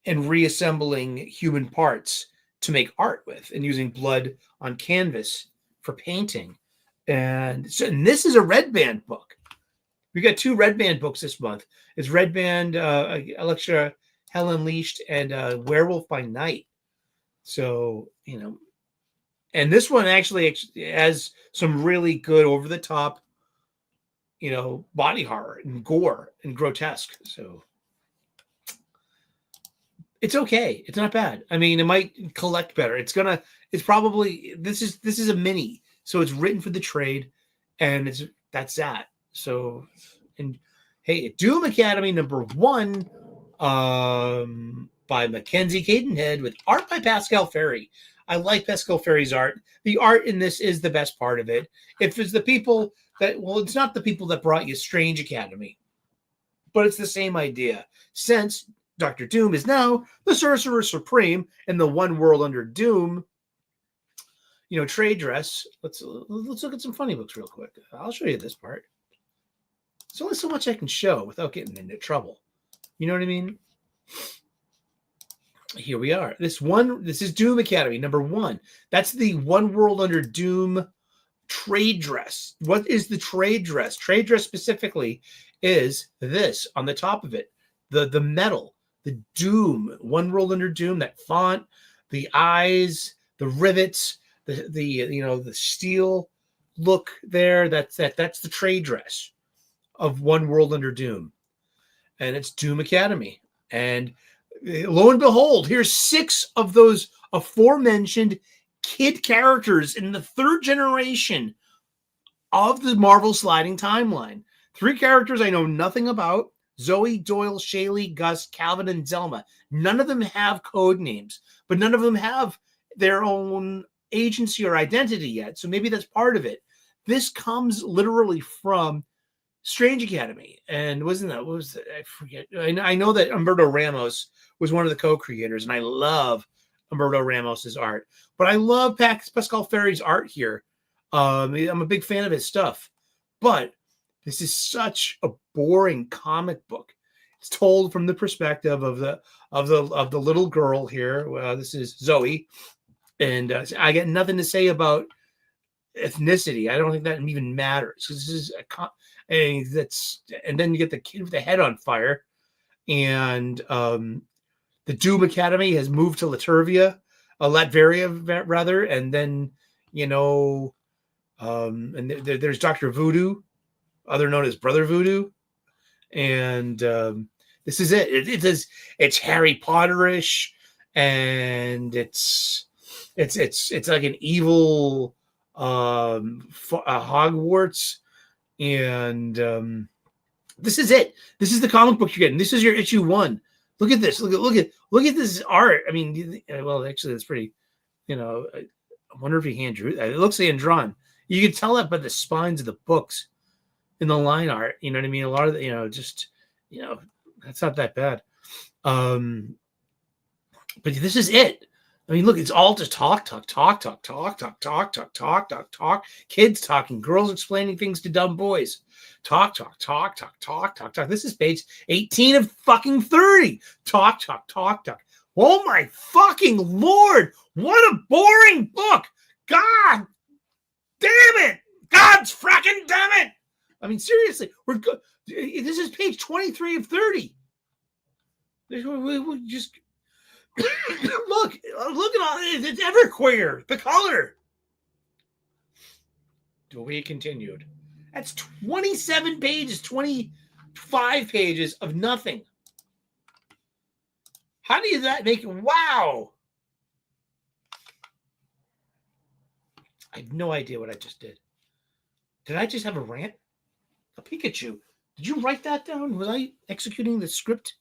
[SPEAKER 1] and reassembling human parts to make art with, and using blood on canvas for painting. And this is a Red Band book. We got 2 Red Band books this month. It's Red Band, Elektra Hell Unleashed, and Werewolf by Night. So, and this one actually has some really good over the top, body horror and gore and grotesque. So it's okay. It's not bad. I mean, it might collect better. This is a mini. So it's written for the trade, and that's that. So, and hey, Doom Academy number 1, by Mackenzie Cadenhead with art by Pascal Ferry. I like Pascal Ferry's art. The art in this is the best part of it. If it's the people it's not the people that brought you Strange Academy, but it's the same idea. Since Dr. Doom is now the Sorcerer Supreme in the One World Under Doom, trade dress. Let's look at some funny books real quick. I'll show you this part. There's only so much I can show without getting into trouble. You know what I mean? Here we are. This is Doom Academy number 1. That's the One World Under Doom trade dress. What is the trade dress? Trade dress specifically is this on the top of it. The metal, the Doom, One World Under Doom, that font, the eyes, the rivets, the steel look there. That's the trade dress of One World Under Doom. And it's Doom Academy. And lo and behold, here's 6 of those aforementioned kid characters in the 3rd generation of the Marvel sliding timeline. 3 characters I know nothing about: Zoe, Doyle, Shaylee, Gus, Calvin, and Zelma. None of them have code names, but none of them have their own agency or identity yet. So maybe that's part of it. This comes literally from Strange Academy. And I forget. I know that Humberto Ramos was one of the co-creators, and I love Humberto Ramos's art. But I love Pascal Ferry's art here. I'm a big fan of his stuff. But this is such a boring comic book. It's told from the perspective of the little girl here. This is Zoe, and I get nothing to say about ethnicity. I don't think that even matters. This is and then you get the kid with the head on fire, and the Doom Academy has moved to Latveria rather, and then and there's Dr. Voodoo, other known as Brother Voodoo, and this is it. It's Harry Potterish, and it's like an evil Hogwarts, and this is it. This is the comic book you're getting. This is your issue 1. Look at this. Look at this art. I mean, well, actually, it's pretty. I wonder if he hand drew that. It looks hand drawn. You can tell that by the spines of the books in the line art. You know what I mean? A lot of the, that's not that bad. But this is it. I mean, look, it's all just talk. Kids talking, girls explaining things to dumb boys. Talk. This is page 18 of fucking 30. Talk. Oh my fucking Lord. What a boring book. God damn it. God's fracking damn it. I mean, seriously, we're good. This is page 23 of 30. We just look at all it. It's everqueer. The color. To be continued. That's 27 pages, 25 pages of nothing. How do you that make it? Wow. I have no idea what I just did. Did I just have a rant? A Pikachu. Did you write that down? Was I executing the script?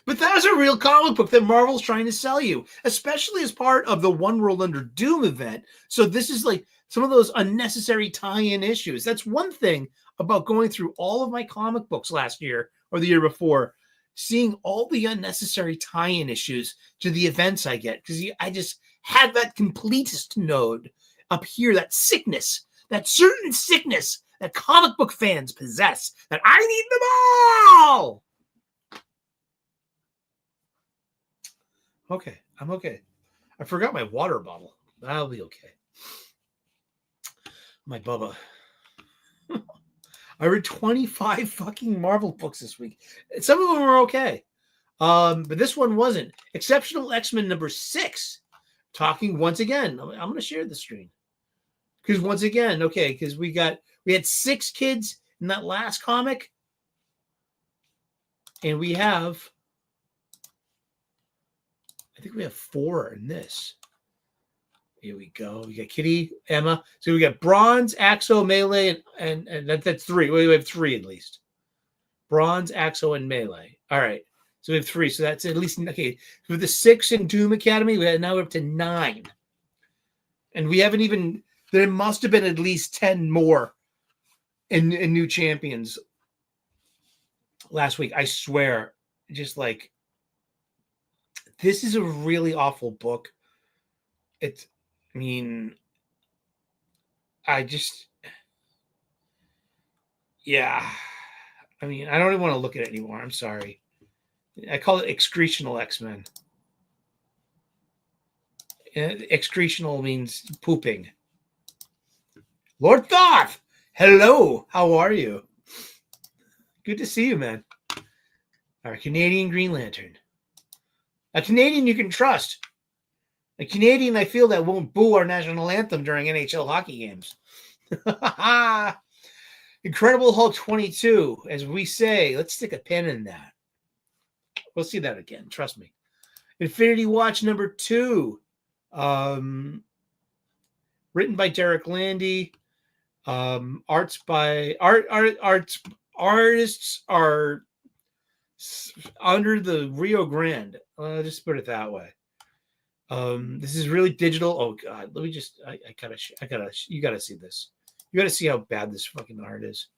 [SPEAKER 1] But that was a real comic book that Marvel's trying to sell you, especially as part of the One World Under Doom event. So this is like some of those unnecessary tie-in issues. That's one thing about going through all of my comic books last year or the year before, seeing all the unnecessary tie-in issues to the events I get, because I just had that completist node up here, that sickness, that certain sickness that comic book fans possess, that I need them all. Okay, I'm okay. I forgot my water bottle. I'll be okay. My Bubba. I read 25 fucking Marvel books this week. Some of them were okay. But this one wasn't. Exceptional X-Men number 6. Talking once again. I'm going to share the screen. Because once again, okay, because we had 6 kids in that last comic. And we have, I think we have 4 in this. Here we go. We got Kitty, Emma. So we got Bronze, Axo, Melee, and that's 3. We have 3 at least. Bronze, Axo, and Melee. All right. So we have 3. So that's at least, okay. With the 6 in Doom Academy, now we're up to 9. And we haven't even, there must have been at least 10 more in New Champions last week. I swear. Just like, this is a really awful book. I mean, I mean, I don't even want to look at it anymore. I'm sorry. I call it excretional X-Men. Excretional means pooping. Lord Thoth, hello. How are you? Good to see you, man. Our Canadian Green Lantern. A Canadian you can trust. A Canadian I feel that won't boo our national anthem during NHL hockey games. Incredible Hulk 22. As we say, let's stick a pin in that. We'll see that again. Trust me. Infinity Watch number 2. Written by Derek Landy. Artists are under the Rio Grande. I'll just put it that way. This is really digital. Oh God, let me just, you gotta see this. You gotta see how bad this fucking art is.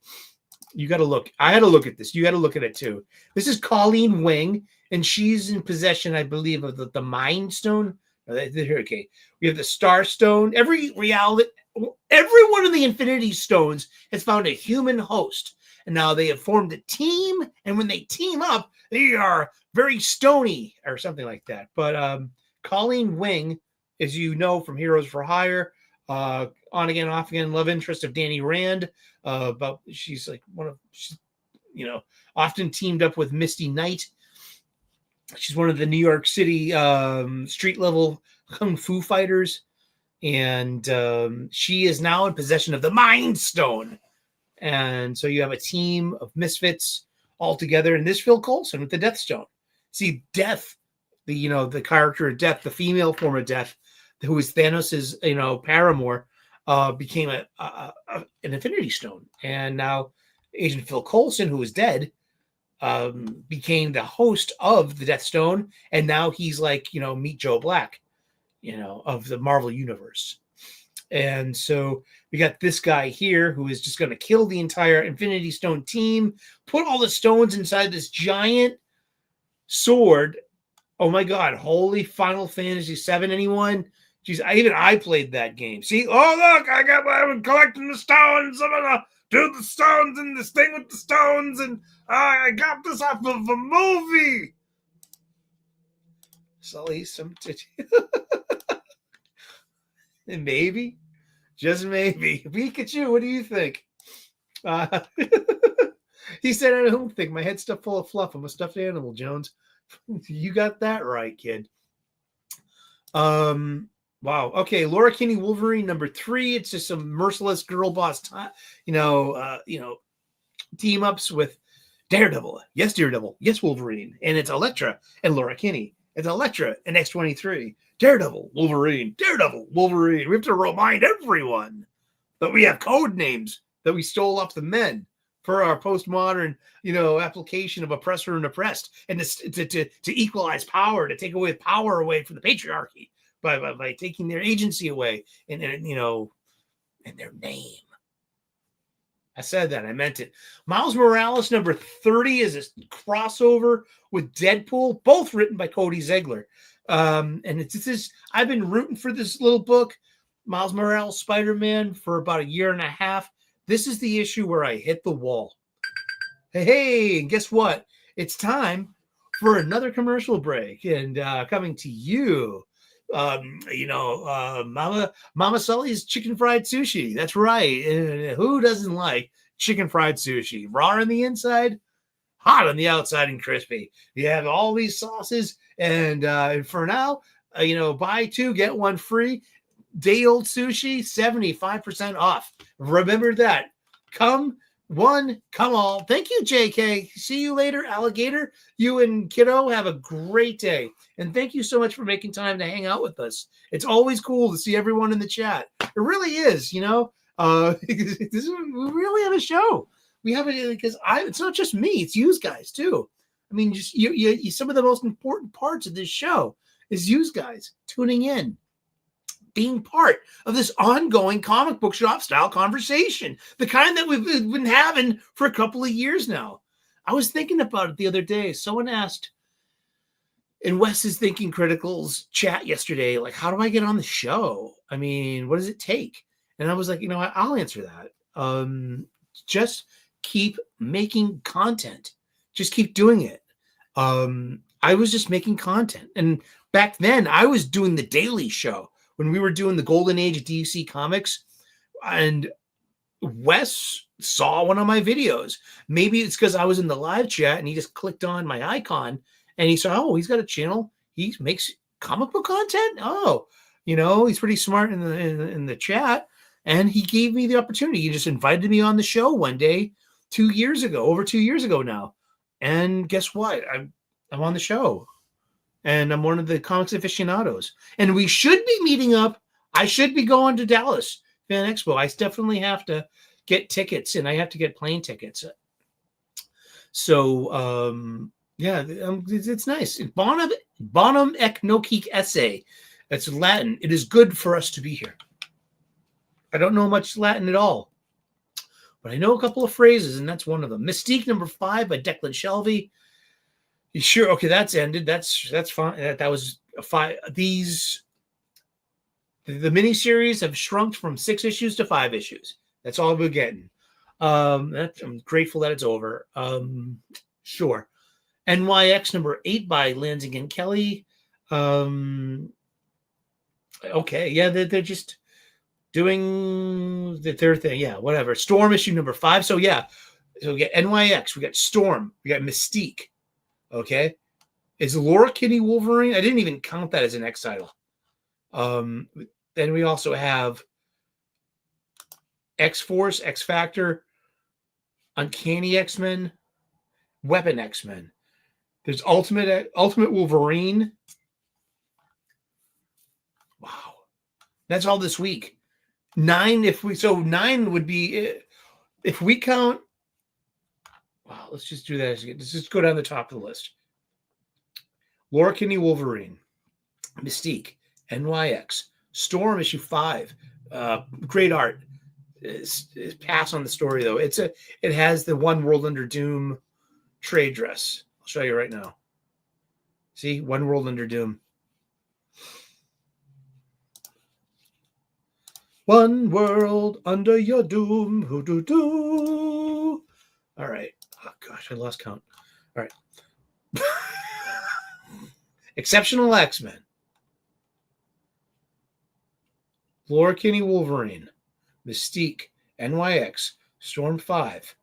[SPEAKER 1] You gotta look. I had to look at this. You gotta look at it too. This is Colleen Wing, and she's in possession, I believe, of the Mind Stone. Okay, we have the Star Stone. Every one of the Infinity Stones has found a human host, and now they have formed a team. And when they team up, they are very stony or something like that. But Colleen Wing, as you know from Heroes for Hire, on again, off again, love interest of Danny Rand. But she's like she's often teamed up with Misty Knight. She's one of the New York City street level kung fu fighters. And she is now in possession of the Mind Stone. And so you have a team of misfits all together. And this Phil Coulson with the Death Stone. See, Death, the character of Death, the female form of Death, who is Thanos's, paramour, became an Infinity Stone. And now Agent Phil Coulson, who is dead, became the host of the Death Stone. And now he's like, meet Joe Black, of the Marvel Universe. And so we got this guy here who is just going to kill the entire Infinity Stone team, put all the stones inside this giant sword. Oh my God. Holy Final Fantasy VII, anyone? Jeez, I played that game. See, look, I'm collecting the stones. I'm going to do the stones and this thing with the stones. And I got this off of a movie. Sully, maybe, just maybe. Pikachu, what do you think? He said, I don't think my head's stuffed full of fluff. I'm a stuffed animal, Jones. You got that right, kid. Wow. Okay, Laura Kinney Wolverine #3. It's just some merciless girl boss, team ups with Daredevil. Yes, Daredevil. Yes, Wolverine. And it's Elektra and Laura Kinney. It's Elektra and X-23. Daredevil, Wolverine. Daredevil, Wolverine. We have to remind everyone that we have code names that we stole off the men for our postmodern, application of oppressor and oppressed, and to equalize power, to take away power away from the patriarchy by taking their agency away and their name. I said that. I meant it. Miles Morales #30 is a crossover with Deadpool, both written by Cody Ziegler. And I've been rooting for this little book, Miles Morales Spider-Man, for about a year and a half. This is the issue where I hit the wall. Hey, and guess what? It's time for another commercial break. And coming to you, Mama Sully's chicken fried sushi. That's right. Who doesn't like chicken fried sushi? Raw on the inside, hot on the outside, and crispy. You have all these sauces, and for now, buy 2 get 1 free. Day old sushi, 75% off. Remember that. Come one, come all. Thank you, JK. See you later, alligator. You and kiddo have a great day. And thank you so much for making time to hang out with us. It's always cool to see everyone in the chat. It really is, we really have a show. We have it because it's not just me, it's you guys too. I mean, just you some of the most important parts of this show is you guys tuning in, being part of this ongoing comic book shop style conversation, the kind that we've been having for a couple of years now. I was thinking about it the other day. Someone asked in Wes's Thinking Critical's chat yesterday, like, how do I get on the show? I mean, what does it take? And I was like, I'll answer that. Just keep making content. Just keep doing it. I was just making content. And back then I was doing the daily show when we were doing the golden age of DC Comics, and Wes saw one of my videos. Maybe it's because I was in the live chat and he just clicked on my icon and he saw, oh, he's got a channel. He makes comic book content. Oh, he's pretty smart in the chat. And he gave me the opportunity. He just invited me on the show one day, over 2 years ago now. And guess what? I'm on the show. And I'm one of the comics aficionados. And we should be meeting up. I should be going to Dallas Fan Expo. I definitely have to get tickets, and I have to get plane tickets. So, it's nice. Bonum ec nocque esse. That's Latin. It is good for us to be here. I don't know much Latin at all, but I know a couple of phrases, and that's one of them. Mystique #5 by Declan Shelby. You sure? Okay, that's ended. That's fine. That was a 5. The miniseries have shrunk from 6 issues to 5 issues. That's all we're getting. I'm grateful that it's over. Sure. NYX #8 by Lansing and Kelly. Okay, yeah, they're just doing their thing. Yeah, whatever. Storm issue #5. So yeah, So we got NYX, we got Storm, we got Mystique. Okay. Is Laura Kinney Wolverine? I didn't even count that as an X title. Then we also have X-Force, X-Factor, Uncanny X-Men, Weapon X-Men. There's Ultimate Wolverine. Wow. That's all this week. 9 would be, if we count, wow, let's just do that. Let's just go down the top of the list. Laura Kinney Wolverine, Mystique, NYX, Storm issue 5. Great art. It's pass on the story though. It has the One World Under Doom trade dress. I'll show you right now. See, One World Under Doom. One world under your doom. Hoo-doo-doo. All right. Oh gosh, I lost count. All right. Exceptional X-Men. Laura Kinney Wolverine. Mystique. NYX. Storm 5.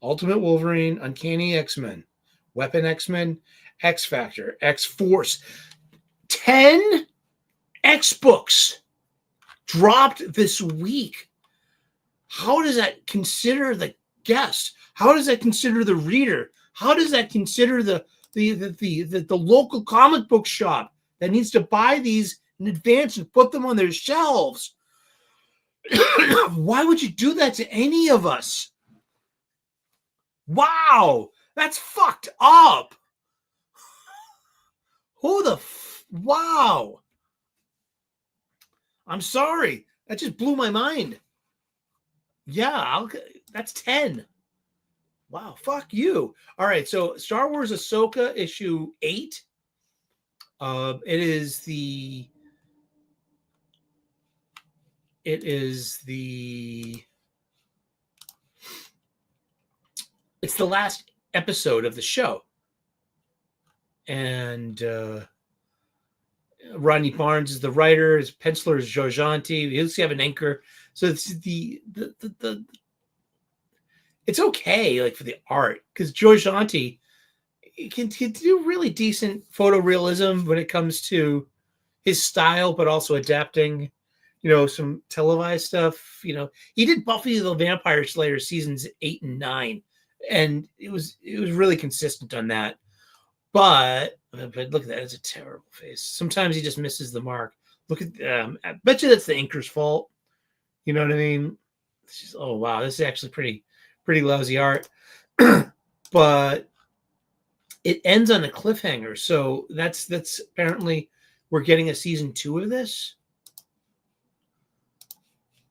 [SPEAKER 1] Ultimate Wolverine. Uncanny X-Men. Weapon X-Men. X-Factor. X-Force. 10 X-Books dropped this week. How does that consider the guest? How does that consider the reader? How does that consider the local comic book shop that needs to buy these in advance and put them on their shelves? Why would you do that to any of us? Wow, that's fucked up. Wow. I'm sorry. That just blew my mind. Yeah, that's 10. Wow, fuck you. All right, so Star Wars Ahsoka issue 8. It's the last episode of the show. And Rodney Barnes is the writer, his penciler is Joe Janti. You have an anchor. So it's it's okay, like for the art, because Joe Janti can do really decent photorealism when it comes to his style, but also adapting, some televised stuff. He did Buffy the Vampire Slayer seasons 8 and 9, and it was really consistent on that. But look at that; it's a terrible face. Sometimes he just misses the mark. Look at I bet you that's the inker's fault. You know what I mean? It's just, oh wow, this is actually pretty lousy art. But it ends on a cliffhanger. So that's apparently we're getting a season 2 of this.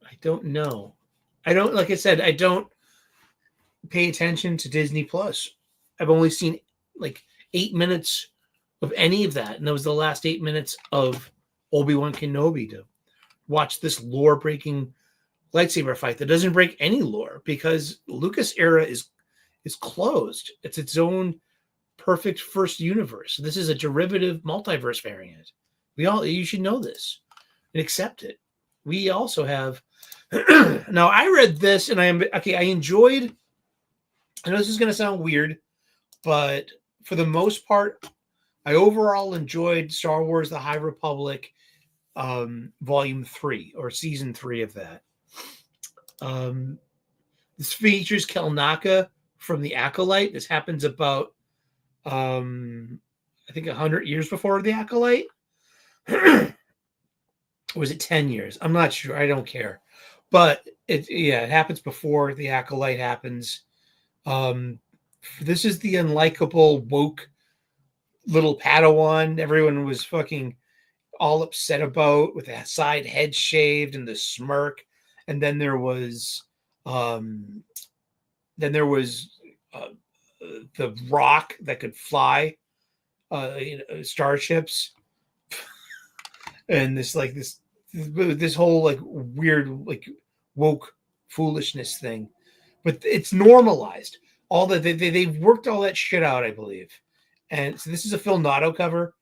[SPEAKER 1] I don't know. Like I said, I don't pay attention to Disney Plus. I've only seen like 8 minutes of any of that. And that was the last 8 minutes of Obi-Wan Kenobi to watch this lore-breaking lightsaber fight that doesn't break any lore, because Lucas era is closed. It's its own perfect first universe. This is a derivative multiverse variant. You should know this and accept it. We also have now I read this and I enjoyed, I know this is going to sound weird, but for the most part, I overall enjoyed Star Wars The High Republic volume 3 or season 3 of that. This features Kelnaka from The Acolyte. This happens about I think 100 years before The Acolyte. Or was it 10 years? I'm not sure. I don't care. But it happens before The Acolyte happens. This is the unlikable, woke little Padawan everyone was fucking all upset about, with a side head shaved and the smirk. And then there was the Rock that could fly starships. And this whole like weird like woke foolishness thing, but it's normalized. All that they've worked all that shit out, I believe. And so this is a Phil Notto cover.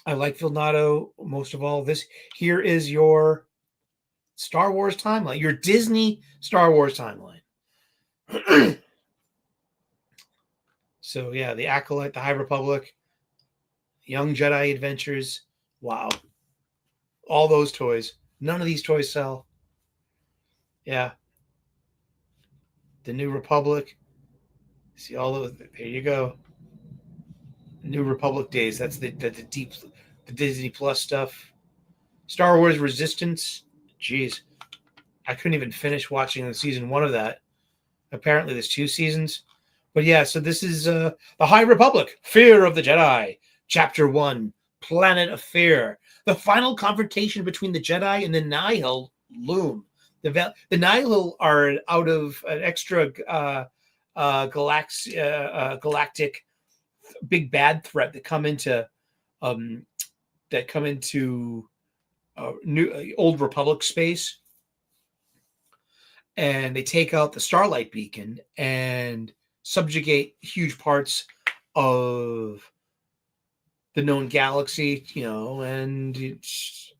[SPEAKER 1] I like Phil Notto most of all. This here is your Star Wars timeline, your Disney Star Wars timeline. So yeah, the Acolyte, the High Republic, Young Jedi Adventures. Wow. All those toys. None of these toys sell. Yeah. The New Republic. See all those. There you go. New Republic days. That's the Disney Plus stuff. Star Wars Resistance. Jeez. I couldn't even finish watching season 1 of that. Apparently there's 2 seasons. But yeah, so this is the High Republic, Fear of the Jedi, Chapter 1, Planet of Fear. The final confrontation between the Jedi and the Nihil loom. The Nihil are out of an extra galactic big bad threat that come into new Old Republic space, and they take out the Starlight Beacon and subjugate huge parts of the known galaxy, and it's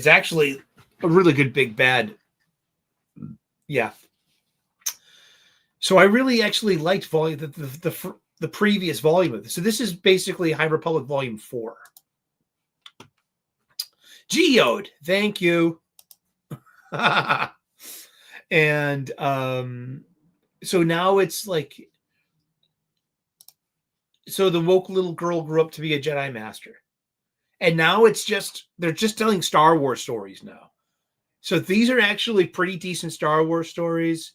[SPEAKER 1] actually a really good big bad. Yeah. So I really actually liked the previous volume of this. So this is basically High Republic Volume 4. Geode, thank you. And so now it's like, so the woke little girl grew up to be a Jedi Master. And now they're just telling Star Wars stories now. So these are actually pretty decent Star Wars stories.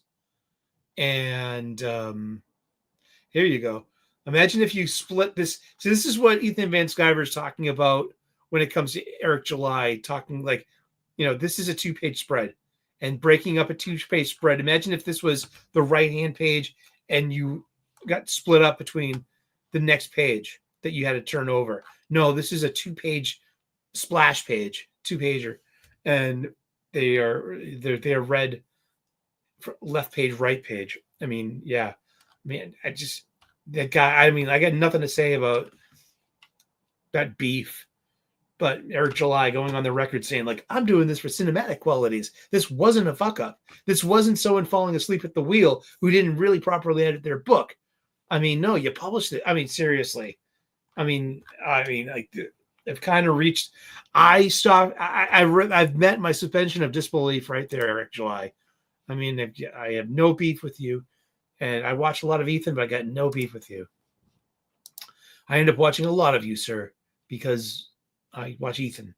[SPEAKER 1] And here you go. Imagine if you split this. So this is what Ethan Van Sciver is talking about when it comes to Eric July, talking like, this is a 2-page spread. And breaking up a 2-page spread. Imagine if this was the right-hand page and you got split up between the next page that you had to turn over. No, this is a 2-page splash page, 2-pager. And they're read left page, right page. I mean, yeah. Man, that guy, I got nothing to say about that beef. But Eric July going on the record saying, like, I'm doing this for cinematic qualities. This wasn't a fuck up. This wasn't someone falling asleep at the wheel who didn't really properly edit their book. No, you published it. Seriously. Like, I've kind of reached. I stopped. I've met my suspension of disbelief right there, Eric July. I have no beef with you, and I watched a lot of Ethan, but I got no beef with you. I end up watching a lot of you, sir, because I watch Ethan.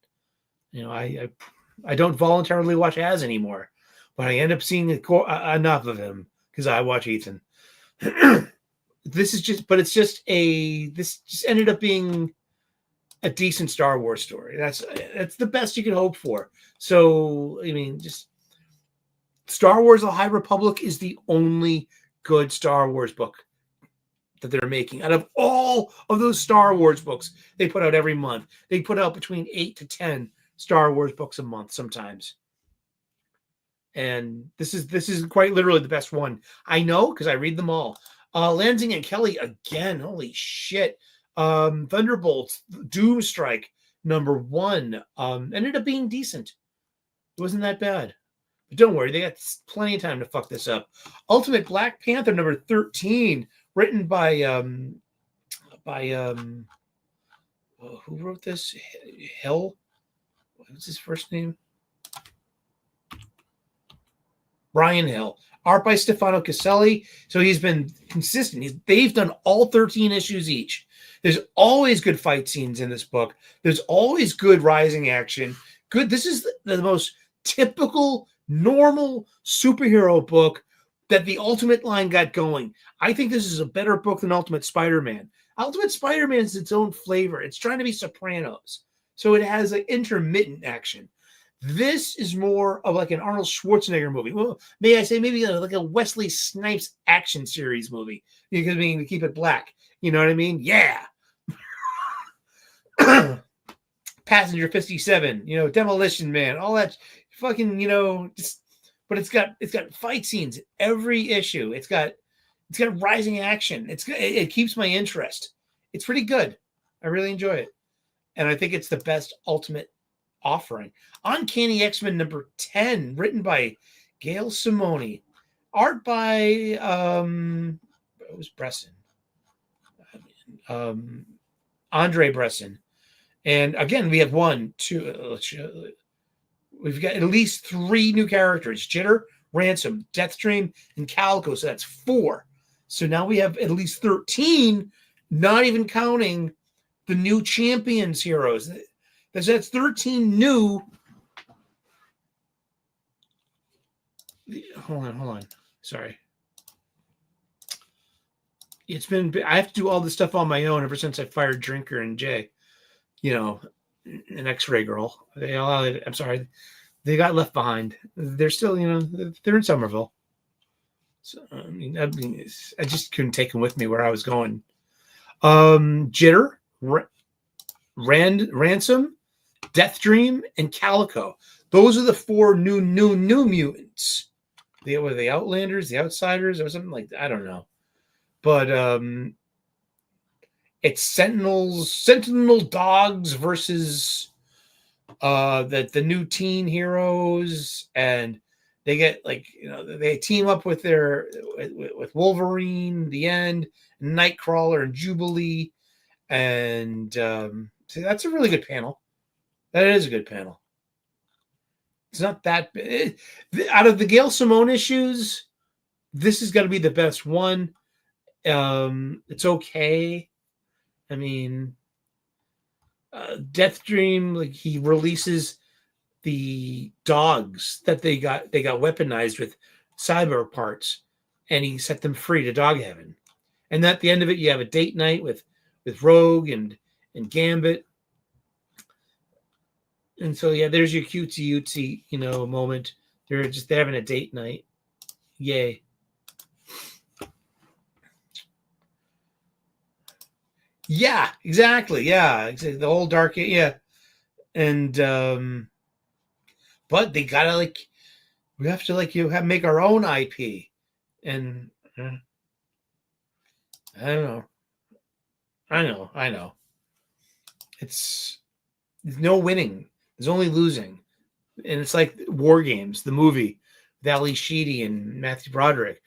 [SPEAKER 1] I don't voluntarily watch Az anymore, but I end up seeing enough of him because I watch Ethan. This just ended up being a decent Star Wars story. That's the best you can hope for. So, just Star Wars: The High Republic is the only good Star Wars book that they're making. Out of all of those Star Wars books they put out every month, they put out between 8 to 10 Star Wars books a month sometimes. And this is quite literally the best one. I know because I read them all. Lansing and Kelly again. Holy shit. Thunderbolts, Doomstrike, #1, ended up being decent. It wasn't that bad. But don't worry, they got plenty of time to fuck this up. Ultimate Black Panther #13, written by who wrote this? Hill? What's his first name? Brian Hill. Art by Stefano Caselli. So he's been consistent. They've done all 13 issues each. There's always good fight scenes in this book. There's always good rising action. Good. This is the most typical, normal superhero book that the Ultimate line got going. I think this is a better book than Ultimate Spider-Man. Ultimate Spider-Man is its own flavor. It's trying to be Sopranos. So it has like intermittent action. This is more of like an Arnold Schwarzenegger movie. Well, may I say maybe like a Wesley Snipes action series movie. Because to keep it black. You know what I mean? Yeah. Passenger 57, Demolition Man, all that fucking, but it's got fight scenes every issue. It's got rising action. It keeps my interest. It's pretty good. I really enjoy it. And I think it's the best Ultimate offering. Uncanny X-Men number 10, written by Gail Simone. Art by it was Bresson. Andre Bresson. And again, we have we've got at least 3 new characters: Jitter, Ransom, Deathstream, and Calico. So that's 4. So now we have at least 13, not even counting the new Champions heroes. That's 13 new. Hold on. Sorry. I have to do all this stuff on my own ever since I fired Drinker and Jay, an X-Ray girl. I'm sorry. They got left behind. They're still, they're in Somerville. So, I just couldn't take them with me where I was going. Jitter, Ransom, Deathstream, and Calico. Those are the 4 new mutants. Were the Outlanders, the Outsiders, or something like that? I don't know. But it's Sentinel Dogs versus the new teen heroes, and they get they team up with with Wolverine, the End, Nightcrawler, and Jubilee, and see, that's a really good panel. That is a good panel. It's not that out of the Gail Simone issues, this is going to be the best one. It's okay. I mean, Deathstream, he releases the dogs that they got weaponized with cyber parts, and he set them free to dog heaven. And at the end of it, you have a date night with Rogue and Gambit. And so, yeah, there's your cutesy moment. They're having a date night. Yay. Yeah, exactly. Yeah, the whole dark. Yeah, and but they gotta we have to make our own IP, and I don't know. I know. There's no winning. There's only losing, and it's like War Games, the movie, with Ali Sheedy and Matthew Broderick.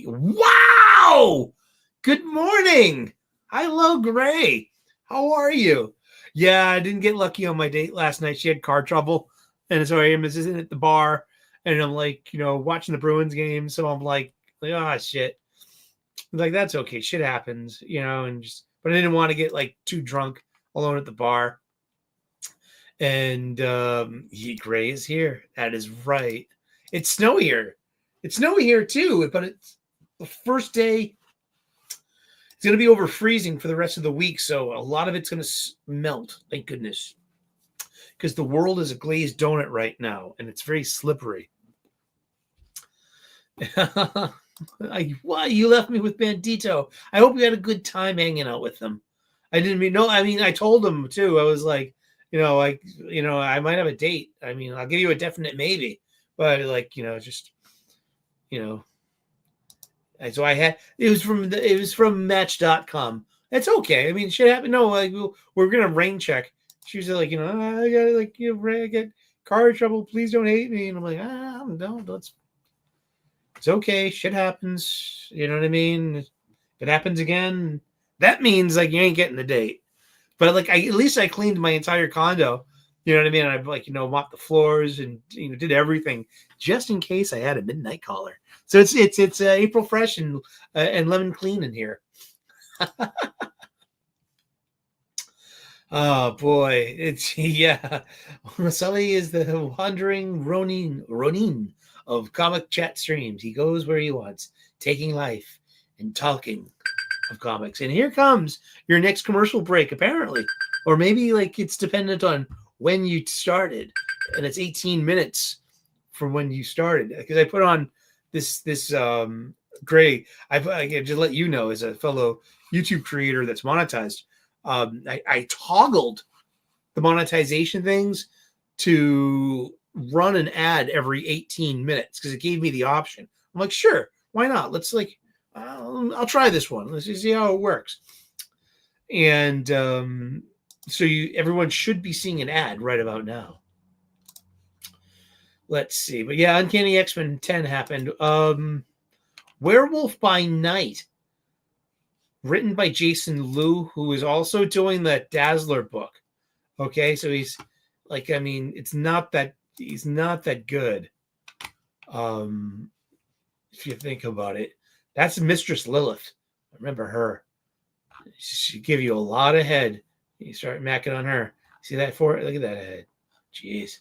[SPEAKER 1] Wow. Good morning. Hello, Gray. How are you? Yeah, I didn't get lucky on my date last night. She had car trouble. And so I am sitting at the bar and I'm watching the Bruins game. So I'm like, oh, shit. That's okay. Shit happens, but I didn't want to get too drunk alone at the bar. And Gray is here. That is right. It's snowy here. It's snowy here too, but it's the first day. It's going to be over freezing for the rest of the week, so a lot of it's going to melt, thank goodness. Because the world is a glazed donut right now, and it's very slippery. Why you left me with Bandito? I hope you had a good time hanging out with them. I told them, too. I was like, I might have a date. I mean, I'll give you a definite maybe. But, so it was from Match.com. It's okay. I mean, shit happened. No, we're gonna rain check. She was like, I gotta I get car trouble. Please don't hate me. And I'm like, no, it's okay. Shit happens. You know what I mean? If it happens again, that means you ain't getting the date. But at least I cleaned my entire condo. You know what I mean? I've mopped the floors and did everything just in case I had a midnight caller. So it's April fresh and lemon clean in here. Oh boy, Sully is the wandering Ronin of comic chat streams. He goes where he wants, taking life and talking of comics. And here comes your next commercial break, apparently, or maybe it's dependent on when you started, and it's 18 minutes from when you started, because I put on this Gray. I just let you know, as a fellow YouTube creator that's monetized, I toggled the monetization things to run an ad every 18 minutes because it gave me the option. I'm like, sure, why not? Let's I'll try this one. Let's see how it works. And So everyone should be seeing an ad right about now. Let's see. But yeah, Uncanny X-Men 10 happened. Werewolf by Night, written by Jason Liu, who is also doing the Dazzler book. Okay, so he's like, I mean, he's not that good. If you think about it, that's Mistress Lilith. Remember her. She give you a lot of head. You start macking on her. See that for it? Look at that head. Jeez.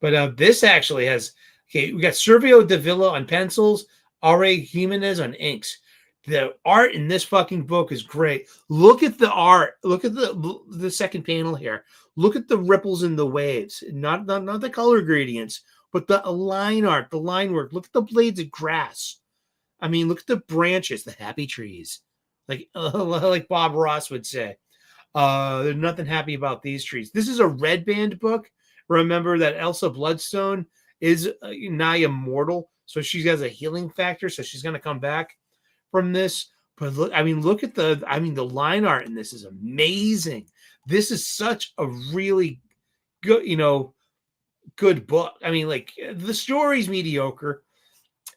[SPEAKER 1] But this actually has, okay, we got Servio Davila on pencils, R.A. Jimenez on inks. The art in this fucking book is great. Look at the art. Look at the second panel here. Look at the ripples in the waves. Not the color gradients, but the line art, the line work. Look at the blades of grass. I mean, look at the branches, the happy trees. Like Bob Ross would say. There's nothing happy about these trees. This is a Red Band book. Remember that Elsa Bloodstone is nigh immortal, so she has a healing factor, so she's going to come back from this. But look at the line art in this is amazing. This is such a really good, good book. I mean, like, the story's mediocre.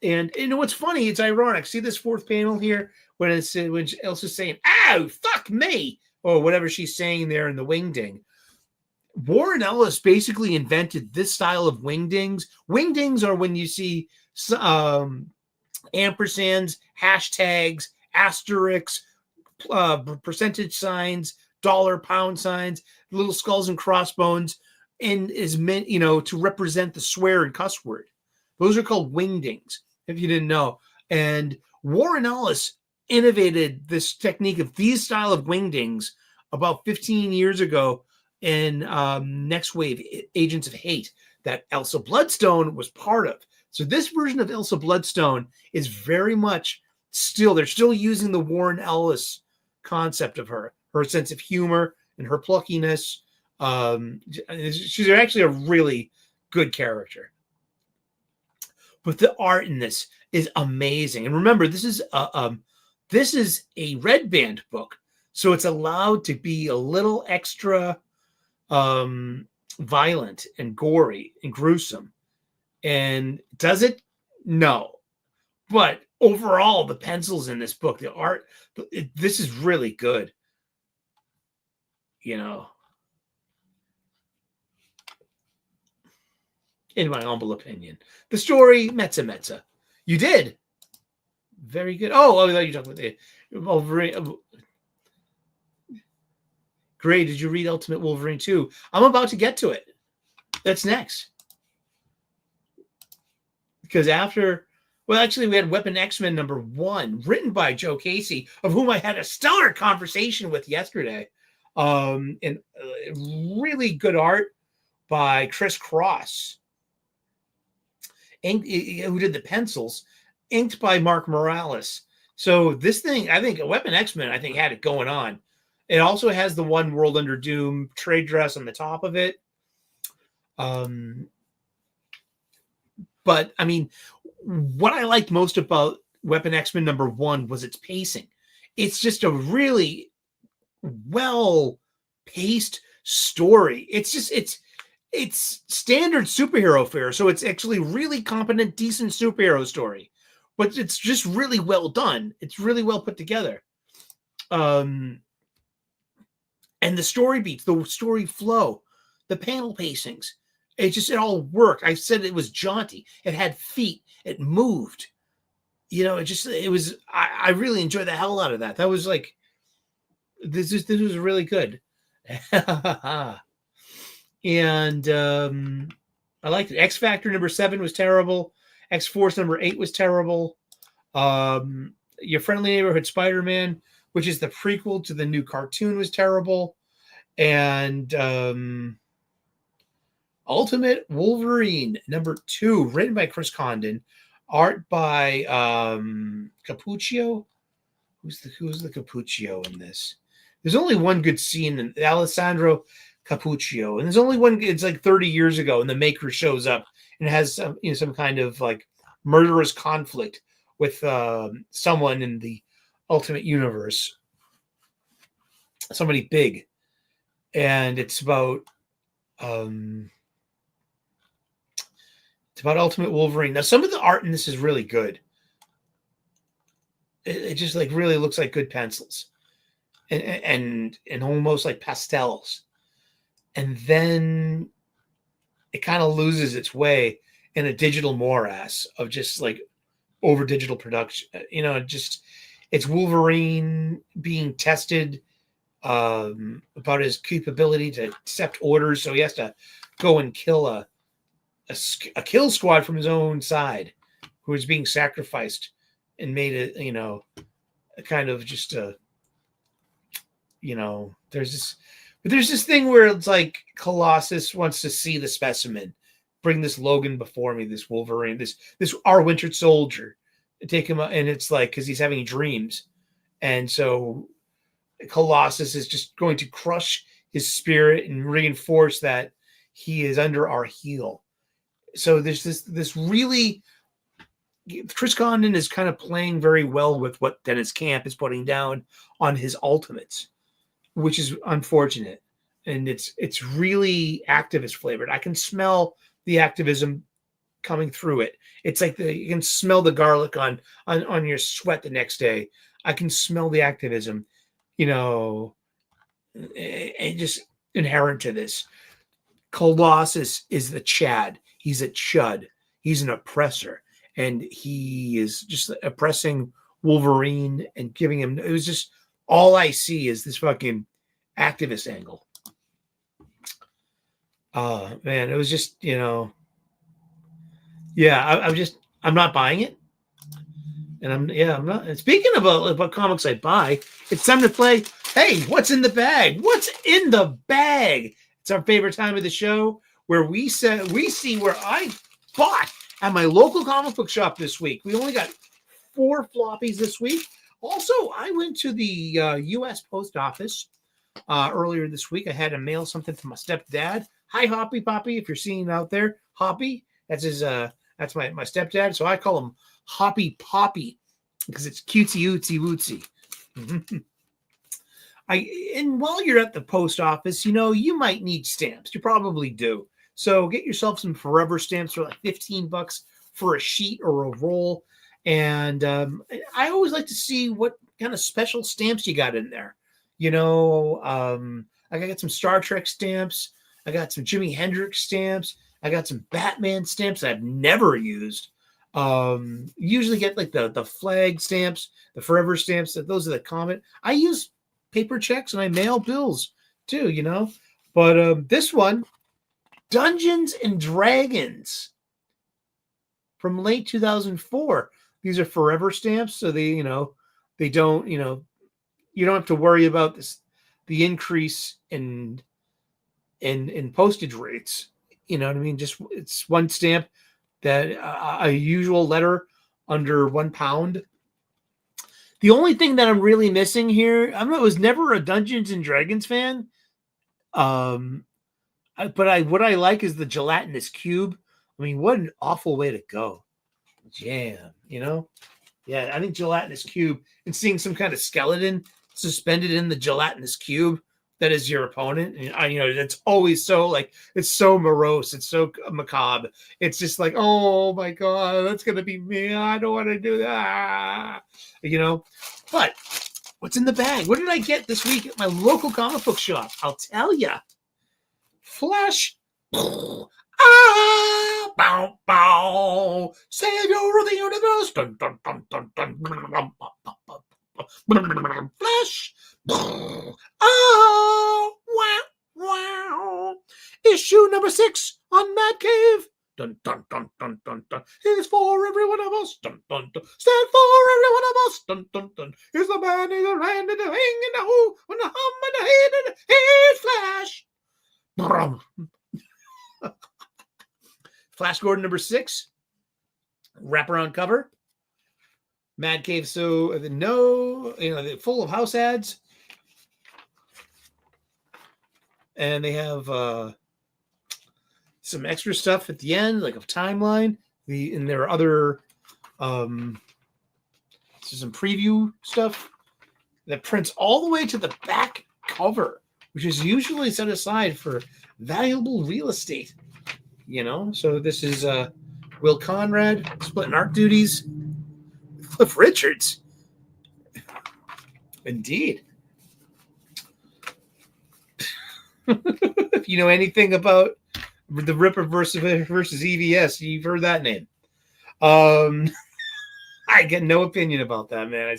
[SPEAKER 1] And what's funny, it's ironic. See this fourth panel here when Elsa's saying, "Ow, fuck me," or whatever she's saying there in the wingding. Warren Ellis basically invented this style of wingdings. Wingdings are when you see ampersands, hashtags, asterisks, percentage signs, dollar, pound signs, little skulls and crossbones, and is meant, to represent the swear and cuss word. Those are called wingdings, if you didn't know. And Warren Ellis innovated this technique of these style of wingdings about 15 years ago in Next Wave Agents of Hate that Elsa Bloodstone was part of. So this version of Elsa Bloodstone is very much they're still using the Warren Ellis concept of her sense of humor and her pluckiness. She's actually a really good character. But the art in this is amazing. And remember, this is a Red Band book, so it's allowed to be a little extra violent and gory and gruesome. And does it? No. But overall, the pencils in this book, the art, this is really good. In my humble opinion. The story, Metza. You did. Very good. Oh, I thought you were talking about the Wolverine. Great. Did you read Ultimate Wolverine 2? I'm about to get to it. That's next. Because actually, we had Weapon X-Men number 1, written by Joe Casey, of whom I had a stellar conversation with yesterday. And really good art by Chris Cross, who did the pencils, inked by Mark Morales. So this thing, I think, Weapon X-Men, had it going on. It also has the One World Under Doom trade dress on the top of it. But, I mean, what I liked most about Weapon X-Men number 1 was its pacing. It's just a really well-paced story. It's standard superhero fare, so it's actually really competent, decent superhero story. But it's just really well done. It's really well put together. And the story beats, the story flow, the panel pacings, it all worked. I said it was jaunty. It had feet. It moved. I really enjoyed the hell out of that. That was like, this was really good. And I liked it. X Factor number 7 was terrible. X Force number 8 was terrible. Your Friendly Neighborhood Spider-Man, which is the prequel to the new cartoon, was terrible. And Ultimate Wolverine number 2, written by Chris Condon, art by Capuccio. Who's the Capuccio in this? There's only one good scene in Alessandro Capuccio, and there's only one. It's like 30 years ago, and the maker shows up and has some kind of like murderous conflict with someone in the Ultimate Universe, somebody big, and it's about Ultimate Wolverine. Now, some of the art in this is really good. It just like really looks like good pencils, and almost like pastels. And then it kind of loses its way in a digital morass of just like over digital production. You know, it's Wolverine being tested about his capability to accept orders. So he has to go and kill a kill squad from his own side who is being sacrificed and made it, you know, a kind of just a, you know, there's this thing where it's like Colossus wants to see the specimen, bring this Logan before me, this Wolverine, this our Winter Soldier, take him, and it's like, because he's having dreams, and so Colossus is just going to crush his spirit and reinforce that he is under our heel. So there's this really, Chris Condon is kind of playing very well with what Dennis Camp is putting down on his Ultimates, which is unfortunate. And it's really activist flavored. I can smell the activism coming through it. It's like you can smell the garlic on your sweat the next day. I can smell the activism, you know, and just inherent to this. Colossus is the Chad. He's a chud. He's an oppressor. And he is just oppressing Wolverine and giving him, it was just, all I see is this fucking activist angle. Man, it was just, you know, yeah, I'm not buying it. And I'm not. And speaking about comics I buy, it's time to play. Hey, what's in the bag? What's in the bag? It's our favorite time of the show where we see where I bought at my local comic book shop this week. We only got 4 floppies this week. Also, I went to the U.S. Post Office earlier this week. I had to mail something to my stepdad. Hi, Hoppy Poppy, if you're seeing out there. Hoppy, that's his. That's my stepdad. So I call him Hoppy Poppy because it's cutesy ootsy wootsy. And while you're at the post office, you know, you might need stamps. You probably do. So get yourself some Forever stamps for like $15 for a sheet or a roll. And I always like to see what kind of special stamps you got in there. You know, I got some Star Trek stamps. I got some Jimi Hendrix stamps. I got some Batman stamps I've never used. Usually get like the flag stamps, the Forever stamps. Those are the common. I use paper checks and I mail bills too, you know. But this one, Dungeons and Dragons from late 2004. These are Forever stamps, so they, you know, they don't, you know, you don't have to worry about this, the increase in postage rates. You know what I mean? Just it's one stamp that a usual letter under £1. The only thing that I'm really missing here, I was never a Dungeons and Dragons fan. But what I like is the gelatinous cube. I mean, what an awful way to go. Jam, you know? Yeah, I think gelatinous cube and seeing some kind of skeleton suspended in the gelatinous cube that is your opponent. And you know, it's always so like, it's so morose. It's so macabre. It's just like, oh my God, that's going to be me. I don't want to do that. You know, but what's in the bag? What did I get this week at my local comic book shop? I'll tell you. Flash. Bow, bow. Savior of the universe. Dun, dun, dun, dun, dun, dun, Flash. Oh, wow, wow. Issue number 6 on Mad Cave. Dun, dun, dun, dun, dun, dun. He's for every one of us. Dun, dun, dun. Stand for every one of us. Dun, dun, dun. He's the man in the hand and the hang and the who and the hum and the head and the head Flash. Brum. Flash Gordon number 6. Wraparound cover. Mad Cave, so no, you know, they're full of house ads. And they have some extra stuff at the end, like a timeline. And there are other some preview stuff that prints all the way to the back cover. which is usually set aside for valuable real estate. So this is Will Conrad splitting art duties with Cliff Richards. Indeed. If you know anything about the Ripper versus EVS, you've heard that name. I get no opinion about that, man.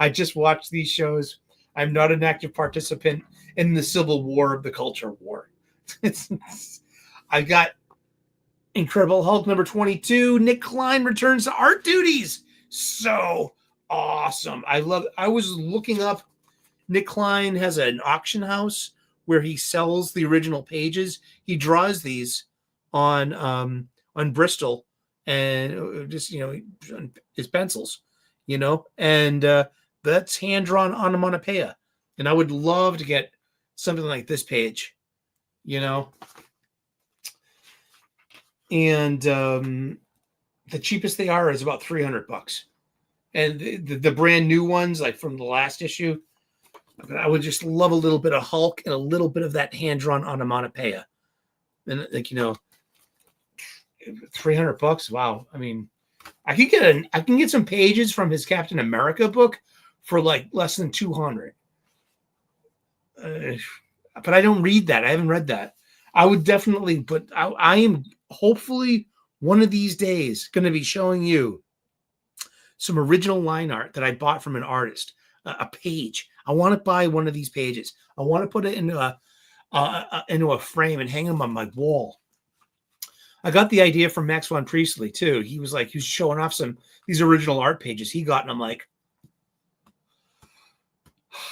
[SPEAKER 1] I just watch these shows. I'm not an active participant in the civil war of the culture war. I got Incredible Hulk number 22. Nick Klein returns to art duties. So awesome. I was looking up. Nick Klein has an auction house where he sells the original pages. He draws these on Bristol and just, his pencils, and that's hand-drawn onomatopoeia. And I would love to get something like this page, and the cheapest they are is about $300. And the brand new ones, like from the last issue, I would just love a little bit of Hulk and a little bit of that hand-drawn onomatopoeia. And $300. Wow. I mean, I can get some pages from his Captain America book for like less than 200. But I don't read that. I haven't read that. I would definitely, but I am hopefully one of these days going to be showing you some original line art that I bought from an artist, a page. I want to buy one of these pages. I want to put it into a frame and hang them on my wall. I got the idea from Max von Priestley too. He was showing off these original art pages he got, and I'm like,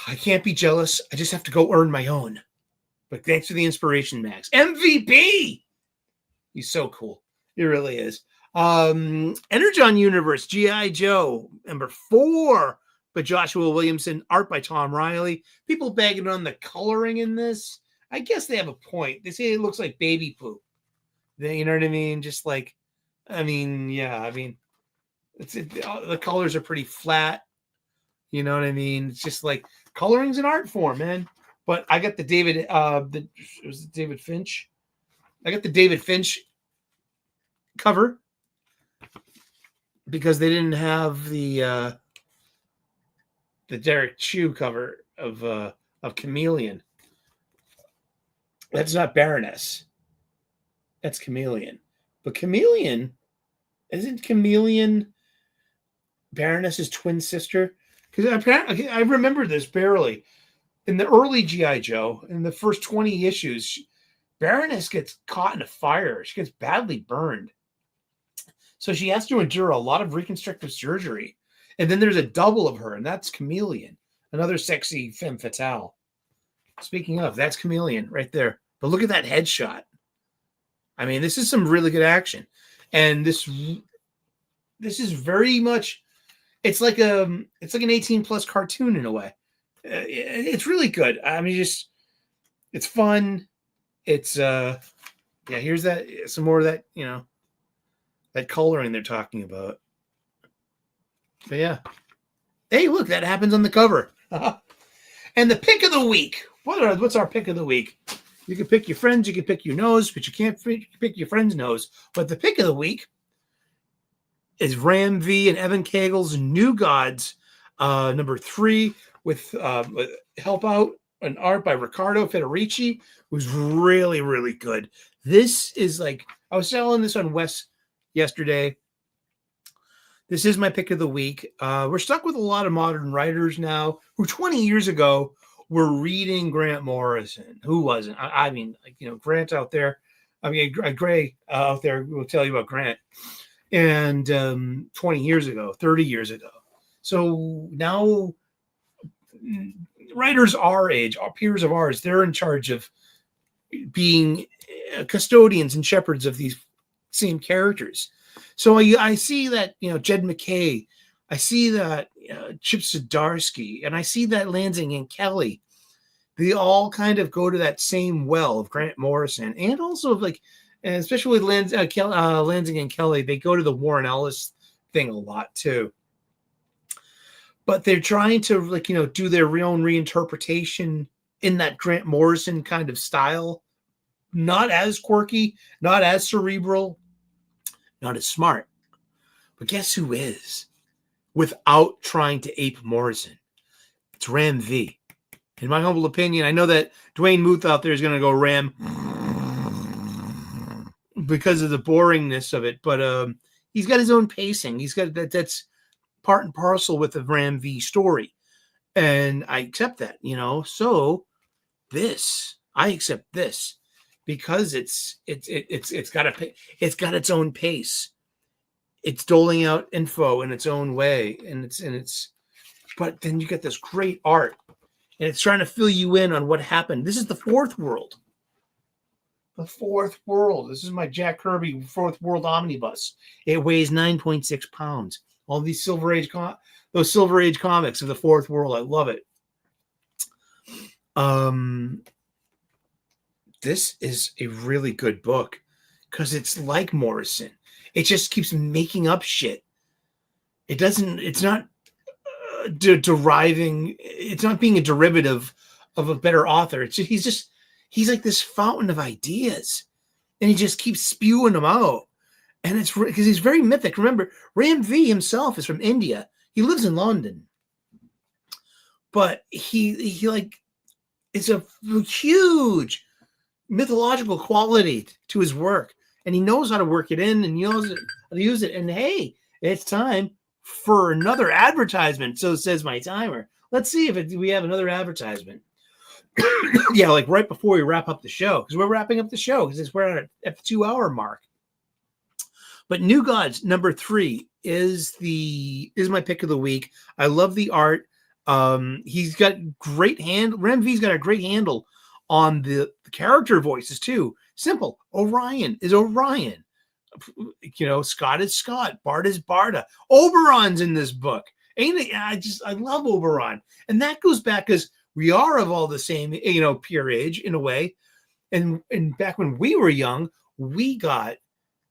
[SPEAKER 1] I can't be jealous. I just have to go earn my own. But thanks for the inspiration, Max. MVP. He's so cool. He really is. Energon Universe, G.I. Joe, number 4 by Joshua Williamson, art by Tom Riley. People bagging on the coloring in this. I guess they have a point. They say it looks like baby poop. You know what I mean? Just like, the colors are pretty flat. You know what I mean? It's just like coloring's an art form, man. But I got the David Finch. I got the David Finch cover because they didn't have the Derek Chew cover of Chameleon. That's not Baroness. That's Chameleon. But isn't Chameleon Baroness's twin sister? Because apparently, I remember this barely. In the early G.I. Joe, in the first 20 issues, Baroness gets caught in a fire. She gets badly burned. So she has to endure a lot of reconstructive surgery. And then there's a double of her, and that's Chameleon, another sexy femme fatale. Speaking of, that's Chameleon right there. But look at that headshot. I mean, this is some really good action. And this is very much, it's like an 18+ cartoon in a way. It's really good. I mean, it's fun. It's here's some more of that, that coloring they're talking about. But yeah. Hey, look, that happens on the cover. And the pick of the week. What's our pick of the week? You can pick your friends, you can pick your nose, but you can't pick your friend's nose. But the pick of the week is Ram V and Evan Cagle's New Gods, number 3, with help out and art by Riccardo Federici, who's really, really good. This is I was selling this on West yesterday. This is my pick of the week. We're stuck with a lot of modern writers now who 20 years ago were reading Grant Morrison. Who wasn't? I mean, Grant out there. I mean, Gray out there will tell you about Grant. And 20 years ago, 30 years ago. So now writers our age, our peers of ours, they're in charge of being custodians and shepherds of these same characters. So I see that, Jed McKay, I see that Chip Zdarsky, and I see that Lansing and Kelly. They all kind of go to that same well of Grant Morrison, and also and especially with Lansing and Kelly, they go to the Warren Ellis thing a lot too. But they're trying to do their own reinterpretation in that Grant Morrison kind of style. Not as quirky, not as cerebral, not as smart. But guess who is? Without trying to ape Morrison. It's Ram V. In my humble opinion, I know that Dwayne Muth out there is going to go Ram because of the boringness of it, but he's got his own pacing. He's got that's part and parcel with the Ram V story. And I accept that, So I accept this because it's got its own pace. It's doling out info in its own way, but then you get this great art, and it's trying to fill you in on what happened. This is the Fourth World. The Fourth World. This is my Jack Kirby Fourth World omnibus. It weighs 9.6 pounds. All these Silver Age comics of the Fourth World. I love it. This is a really good book because it's like Morrison. It just keeps making up shit. It's not deriving. It's not being a derivative of a better author. He's like this fountain of ideas, and he just keeps spewing them out. And it's because he's very mythic. Remember, Ram V himself is from India. He lives in London, but he like it's a huge mythological quality to his work, and he knows how to work it in, and he knows how to use it. And hey, it's time for another advertisement. So says my timer. Let's see if we have another advertisement. Yeah, like right before we wrap up the show, because we're wrapping up the show because we're at the 2-hour mark. But New Gods number 3 is my pick of the week. I love the art. He's got great Ram V's got a great handle on the character voices too. Simple. Orion is Orion. Scott is Scott. Bart is Barda. Oberon's in this book. I love Oberon. And that goes back because we are of all the same, peerage in a way. And back when we were young, we got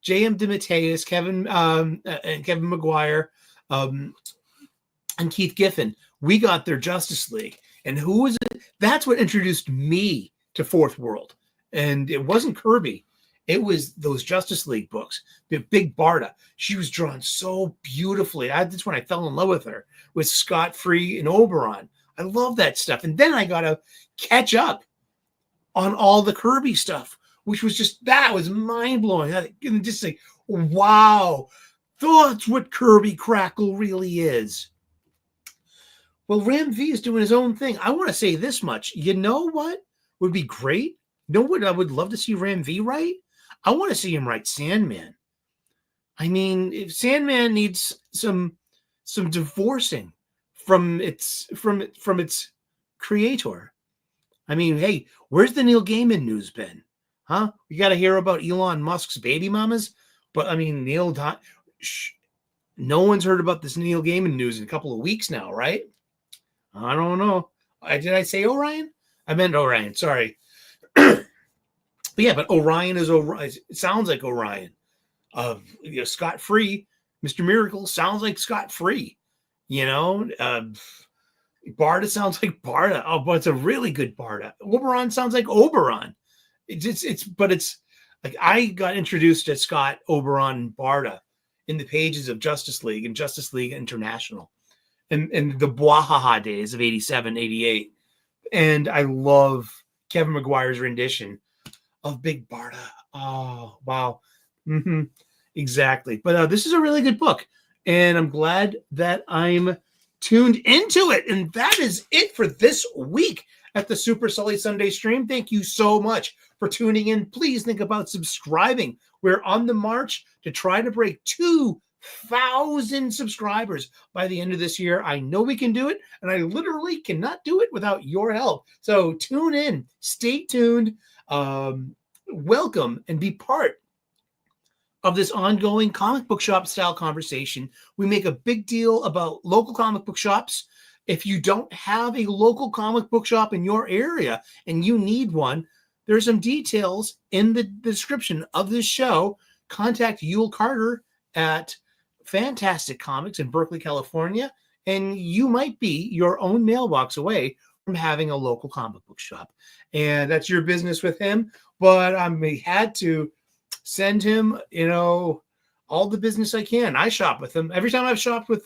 [SPEAKER 1] J.M. DeMatteis, Kevin McGuire, and Keith Giffen. We got their Justice League. And who was it? That's what introduced me to Fourth World. And it wasn't Kirby. It was those Justice League books. Big Barda. She was drawn so beautifully. That's when I fell in love with her, with Scott Free and Oberon. I love that stuff. And then I got to catch up on all the Kirby stuff, which was that was mind-blowing. And just like, wow, that's what Kirby Crackle really is. Well, Ram V is doing his own thing. I want to say this much. You know what would be great? You know what I would love to see Ram V write? I want to see him write Sandman. I mean, if Sandman needs some divorcing from its creator. I mean, hey, where's the Neil Gaiman news been? Huh? We got to hear about Elon Musk's baby mamas, but I mean, no one's heard about this Neil Gaiman news in a couple of weeks now, right? I don't know. Did I say Orion? I meant Orion. Sorry. But yeah, but Orion is Orion. It sounds like Orion. Scott Free, Mr. Miracle sounds like Scott Free. Barda sounds like Barda. Oh, but it's a really good Barda. Oberon sounds like Oberon. It's like I got introduced to Scott, Oberon, and Barda in the pages of Justice League and Justice League International and the Bwahaha days of 87, 88. And I love Kevin McGuire's rendition of Big Barda. Oh, wow. Mm-hmm. Exactly. But this is a really good book, and I'm glad that I'm tuned into it. And that is it for this week at the Super Sully Sunday stream. Thank you so much for tuning in. Please think about subscribing. We're on the march to try to break 2,000 subscribers by the end of this year. I know we can do it, and I literally cannot do it without your help. So tune in, stay tuned, welcome, and be part of this ongoing comic book shop style conversation. We make a big deal about local comic book shops. If you don't have a local comic book shop in your area and you need one, there's some details in the description of this show. Contact Yule Carter at Fantastic Comics in Berkeley, California, and you might be your own mailbox away from having a local comic book shop. And that's your business with him. But I had to send him, all the business I can. I shop with him. Every time I've shopped with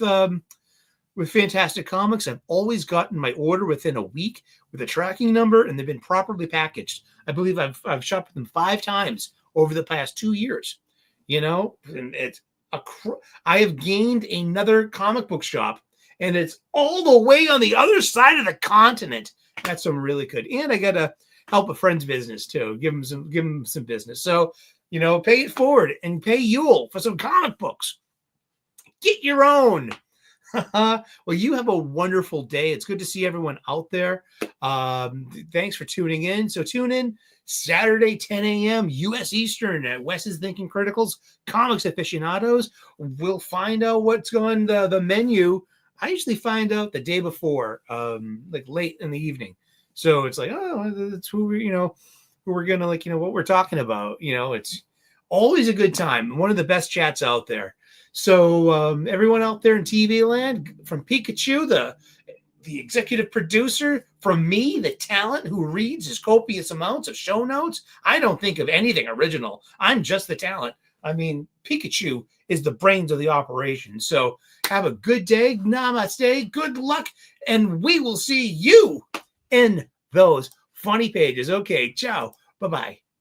[SPEAKER 1] Fantastic Comics, I've always gotten my order within a week with a tracking number, and they've been properly packaged. I believe I've shopped with them 5 times over the past 2 years. And it's I have gained another comic book shop, and it's all the way on the other side of the continent. That's some really good. And I got to help a friend's business too. Give him some business. So, pay it forward and pay Yule for some comic books. Get your own. Well, you have a wonderful day. It's good to see everyone out there. Thanks for tuning in. So tune in Saturday, 10 a.m. U.S. Eastern at Wes's Thinking Criticals, Comics Aficionados. We'll find out what's going the menu. I usually find out the day before, like late in the evening. So it's like, that's who we're gonna what we're talking about. It's always a good time. One of the best chats out there. So everyone out there in TV land, from Pikachu, the executive producer, from me, the talent who reads his copious amounts of show notes, I don't think of anything original. I'm just the talent. I mean, Pikachu is the brains of the operation. So have a good day. Namaste. Good luck. And we will see you in those funny pages. Okay. Ciao. Bye-bye.